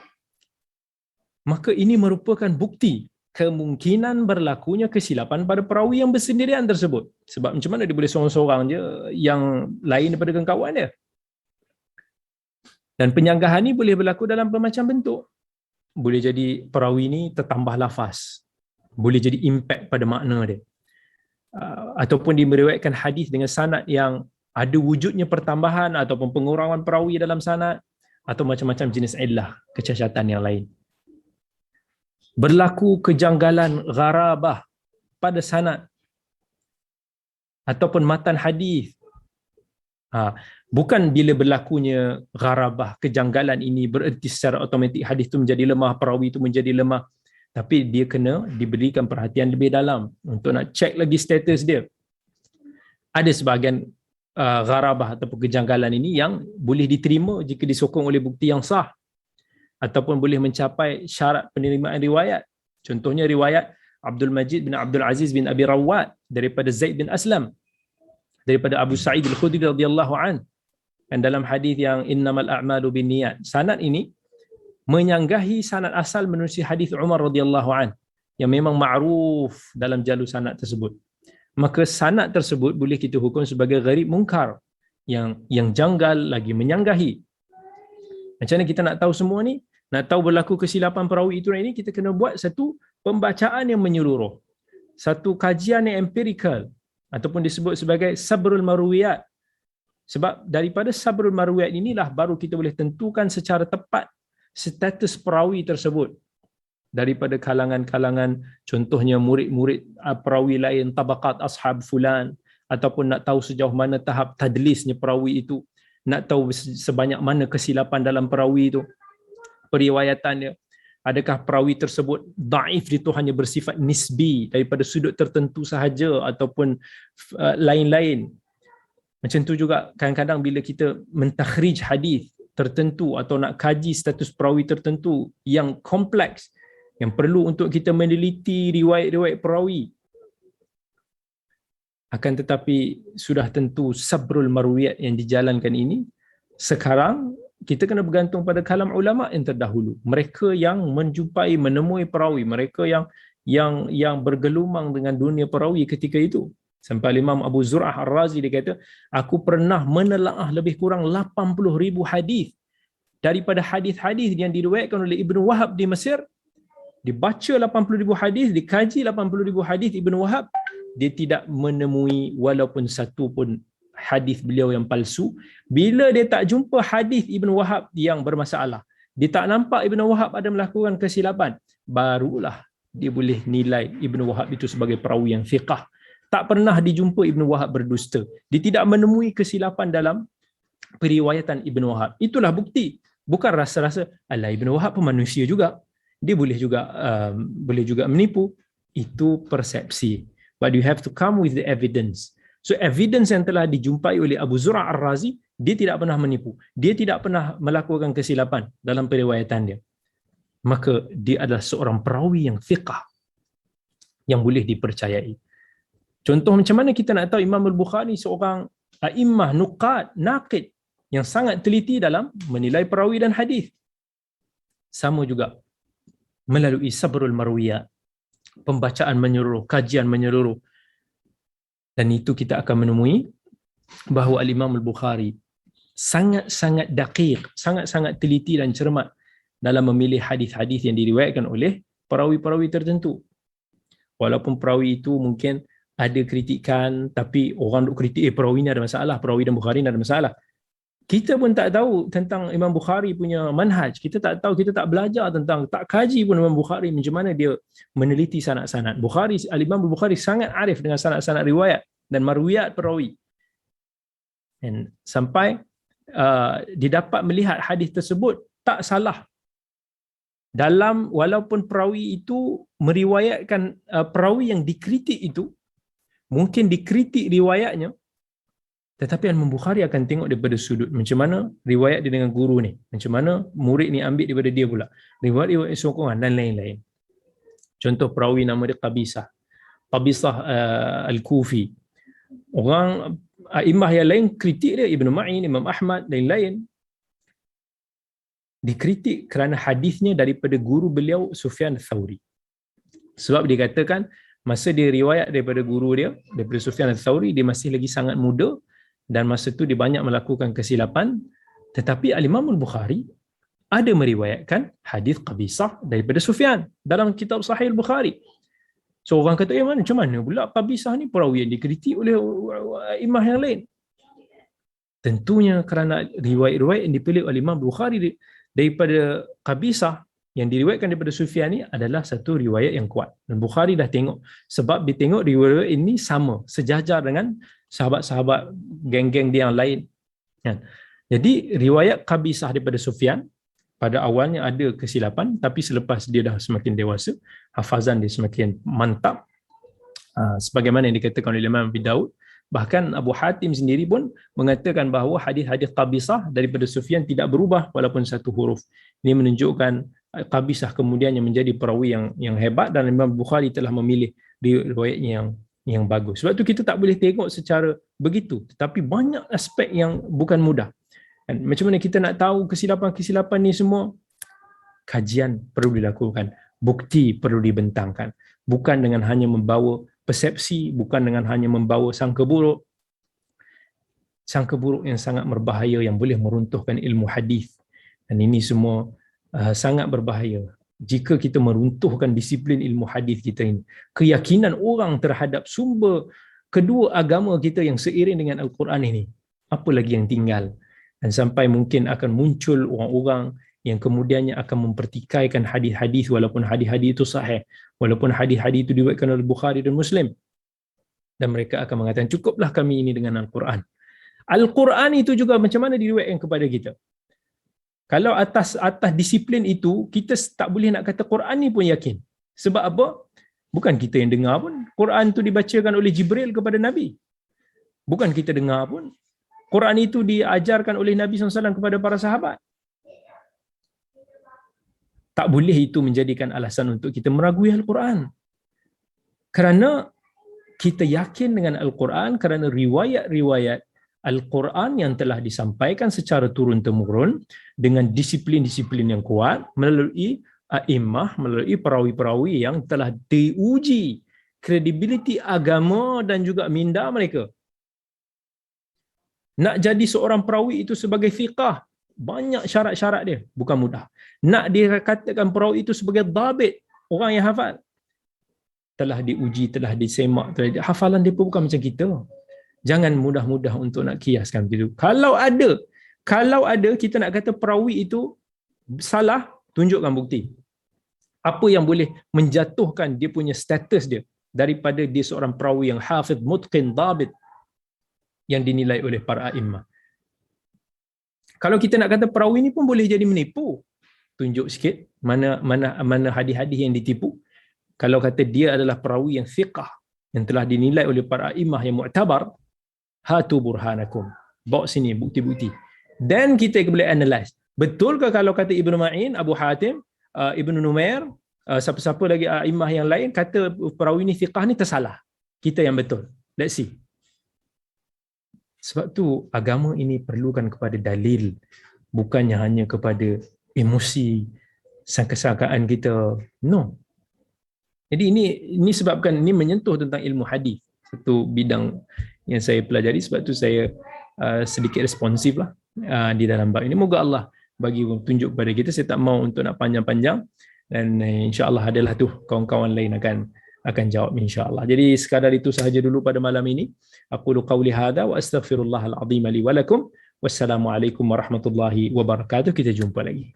maka ini merupakan bukti kemungkinan berlakunya kesilapan pada perawi yang bersendirian tersebut. Sebab macam mana dia boleh seorang-seorang je yang lain daripada kawan dia? Dan penyanggahan ni boleh berlaku dalam bermacam bentuk. Boleh jadi perawi ni tertambah lafaz, boleh jadi impact pada makna dia, ataupun dia meriwayatkan hadis dengan sanad yang ada wujudnya pertambahan ataupun pengurangan perawi dalam sanad, atau macam-macam jenis illah, kecacatan yang lain. Berlaku kejanggalan gharabah pada sanad ataupun matan hadis. Bukan bila berlakunya gharabah, kejanggalan ini bererti secara automatik hadis itu menjadi lemah, perawi itu menjadi lemah. Tapi dia kena diberikan perhatian lebih dalam untuk nak cek lagi status dia. Ada sebahagian gharabah ataupun kejanggalan ini yang boleh diterima jika disokong oleh bukti yang sah, ataupun boleh mencapai syarat penerimaan riwayat. Contohnya riwayat Abdul Majid bin Abdul Aziz bin Abi Rawat daripada Zaid bin Aslam, daripada Abu Sa'id Al-Khudri radhiyallahu an, dan dalam hadis yang innamal a'malu binniyat. Sanad ini menyanggahi sanad asal menerusi hadis Umar radhiyallahu an yang memang ma'ruf dalam jalur sanad tersebut, maka sanad tersebut boleh kita hukum sebagai gharib munkar, yang janggal lagi menyanggahi. Macam mana kita nak tahu semua ni? Nak tahu berlaku kesilapan perawi itu ini, kita kena buat satu pembacaan yang menyeluruh, satu kajian yang empirikal, ataupun disebut sebagai sabrul marwiyat. Sebab daripada sabrul marwiyat inilah baru kita boleh tentukan secara tepat status perawi tersebut daripada kalangan-kalangan, contohnya murid-murid perawi lain, tabaqat ashab fulan, ataupun nak tahu sejauh mana tahap tadlisnya perawi itu, nak tahu sebanyak mana kesilapan dalam perawi itu, periwayatannya. Adakah perawi tersebut daif itu hanya bersifat nisbi daripada sudut tertentu sahaja ataupun lain-lain. Macam tu juga kadang-kadang bila kita mentakhrij hadis tertentu atau nak kaji status perawi tertentu yang kompleks, yang perlu untuk kita meneliti riwayat-riwayat perawi. Akan tetapi sudah tentu sabrul marwiyat yang dijalankan ini, sekarang kita kena bergantung pada kalam ulama yang terdahulu. Mereka yang menjumpai, menemui perawi, mereka yang bergelumang dengan dunia perawi ketika itu. Sampai Imam Abu Zur'ah Ar-Razi dia kata, aku pernah menelaah lebih kurang 80,000 hadis daripada hadis-hadis yang diriwayatkan oleh Ibn Wahab di Mesir. Dibaca 80,000 hadis, dikaji 80,000 hadis Ibn Wahab, dia tidak menemui walaupun satu pun hadis beliau yang palsu. Bila dia tak jumpa hadis Ibn Wahab yang bermasalah, dia tak nampak Ibn Wahab ada melakukan kesilapan, barulah dia boleh nilai Ibn Wahab itu sebagai perawi yang fiqah. Tak pernah dijumpa Ibn Wahab berdusta. Dia tidak menemui kesilapan dalam periwayatan Ibn Wahab. Itulah bukti. Bukan rasa-rasa, alah Ibn Wahab pun manusia juga, dia boleh juga menipu. Itu persepsi. But you have to come with the evidence. So evidence yang telah dijumpai oleh Abu Zur'ah Ar-Razi, dia tidak pernah menipu, dia tidak pernah melakukan kesilapan dalam periwayatan dia, maka dia adalah seorang perawi yang fiqah, yang boleh dipercayai. Contoh macam mana kita nak tahu Imam Al-Bukhari seorang a'immah nuqad, naqid, yang sangat teliti dalam menilai perawi dan hadis. Sama juga melalui sabrul marwiyat, pembacaan menyeluruh, kajian menyeluruh. Dan itu kita akan menemui bahawa Al-Imam Al-Bukhari sangat-sangat daqiq, sangat-sangat teliti dan cermat dalam memilih hadis-hadis yang diriwayatkan oleh perawi-perawi tertentu. Walaupun perawi itu mungkin ada kritikan, tapi orang duk kritik, perawi ni ada masalah, perawi dan Bukhari ni ada masalah. Kita pun tak tahu tentang Imam Bukhari punya manhaj. Kita tak tahu, kita tak belajar tentang, tak kaji pun Imam Bukhari macam mana dia meneliti sanad-sanad. Al-Imam Bukhari sangat arif dengan sanad-sanad riwayat dan marwiyat perawi. Dan sampai didapat melihat hadis tersebut tak salah. Walaupun perawi itu meriwayatkan, perawi yang dikritik itu mungkin dikritik riwayatnya, tetapi Imam Bukhari akan tengok daripada sudut macam mana riwayat dia dengan guru ni, macam mana murid ni ambil daripada dia pula, riwayat sokongan dan lain-lain. Contoh perawi nama dia Qabisah Al-Kufi. Orang a'immah yang lain kritik dia, Ibn Ma'in, Imam Ahmad dan lain-lain, dikritik kerana hadisnya daripada guru beliau Sufyan Al-Thawri. Sebab dia katakan masa dia riwayat daripada guru dia, daripada Sufyan Al-Thawri, dia masih lagi sangat muda dan masa tu dia banyak melakukan kesilapan. Tetapi Al-Imam Al-Bukhari ada meriwayatkan hadis Qabisah daripada Sufyan dalam kitab Sahih Al-Bukhari. So orang kata, macam mana pula Qabisah ni perawi yang dikritik oleh imam yang lain? Tentunya kerana riwayat-riwayat yang dipilih oleh Imam Bukhari daripada Qabisah yang diriwayatkan daripada Sufyan ni adalah satu riwayat yang kuat. Dan Bukhari dah tengok, sebab dia tengok riwayat ini sama, sejajar dengan sahabat-sahabat geng-geng dia yang lain. Jadi riwayat Qabisah daripada Sufyan pada awalnya ada kesilapan, tapi selepas dia dah semakin dewasa, hafazan dia semakin mantap. Sebagaimana yang dikatakan oleh Imam Abi Daud, bahkan Abu Hatim sendiri pun mengatakan bahawa hadis-hadis Qabisah daripada Sufyan tidak berubah walaupun satu huruf. Ini menunjukkan Qabisah kemudiannya menjadi perawi yang hebat, dan Imam Bukhari telah memilih riwayatnya yang bagus. Sebab tu kita tak boleh tengok secara begitu, tetapi banyak aspek yang bukan mudah. Dan macam mana kita nak tahu kesilapan-kesilapan ni semua? kajian perlu dilakukan, bukti perlu dibentangkan, bukan dengan hanya membawa persepsi, bukan dengan hanya membawa sangka buruk yang sangat berbahaya yang boleh meruntuhkan ilmu hadis. Dan ini semua sangat berbahaya. Jika kita meruntuhkan disiplin ilmu hadis kita ini, keyakinan orang terhadap sumber kedua agama kita yang seiring dengan Al-Quran ini, apa lagi yang tinggal? Dan sampai mungkin akan muncul orang-orang yang kemudiannya akan mempertikaikan hadis-hadis walaupun hadis-hadis itu sahih, walaupun hadis-hadis itu diriwayatkan oleh Bukhari dan Muslim. Dan mereka akan mengatakan, cukuplah kami ini dengan Al-Quran. Al-Quran itu juga macam mana diriwayatkan kepada kita? Kalau atas disiplin itu, kita tak boleh nak kata Quran ni pun yakin. Sebab apa? Bukan kita yang dengar pun. Quran itu dibacakan oleh Jibril kepada Nabi. Bukan kita dengar pun. Quran itu diajarkan oleh Nabi SAW kepada para sahabat. Tak boleh itu menjadikan alasan untuk kita meragui Al-Quran. Kerana kita yakin dengan Al-Quran, kerana riwayat-riwayat Al-Quran yang telah disampaikan secara turun-temurun dengan disiplin-disiplin yang kuat melalui a'immah, melalui perawi-perawi yang telah diuji kredibiliti agama dan juga minda mereka. Nak jadi seorang perawi itu sebagai fiqah, banyak syarat-syarat dia, bukan mudah. Nak dikatakan perawi itu sebagai dhabit, orang yang hafal, telah diuji, telah disemak, hafalan dia pun bukan macam kita. Jangan mudah-mudah untuk nak kiaskan begitu. Kalau ada kita nak kata perawi itu salah, tunjukkan bukti. Apa yang boleh menjatuhkan dia punya status dia daripada dia seorang perawi yang hafidh, mutqin, dhabit yang dinilai oleh para a'immah. Kalau kita nak kata perawi ni pun boleh jadi menipu, tunjuk sikit mana hadis-hadis yang ditipu. Kalau kata dia adalah perawi yang thiqah, yang telah dinilai oleh para a'immah yang mu'tabar, hatu burhanakum, bawa sini bukti-bukti. Dan kita boleh analyse. Betulkah kalau kata Ibnu Ma'in, Abu Hatim, Ibnu Numair, siapa-siapa lagi a'immah yang lain kata perawi ni thiqah ni tersalah. Kita yang betul. Let's see. Sebab tu agama ini perlukan kepada dalil, bukannya hanya kepada emosi, sangka-sangkaan kita. No. Jadi ini sebabkan ini menyentuh tentang ilmu hadis, satu bidang yang saya pelajari. Sebab tu saya sedikit responsif lah di dalam bab ini. Moga Allah bagi tunjuk kepada kita. Saya tak mau untuk nak panjang-panjang, dan insya-Allah adalah tu kawan-kawan lain akan jawab insya-Allah. Jadi sekadar itu sahaja dulu pada malam ini. Aqulu qawli hadza wa astaghfirullahal azim li wa lakum. Wassalamualaikum warahmatullahi wabarakatuh. Kita jumpa lagi.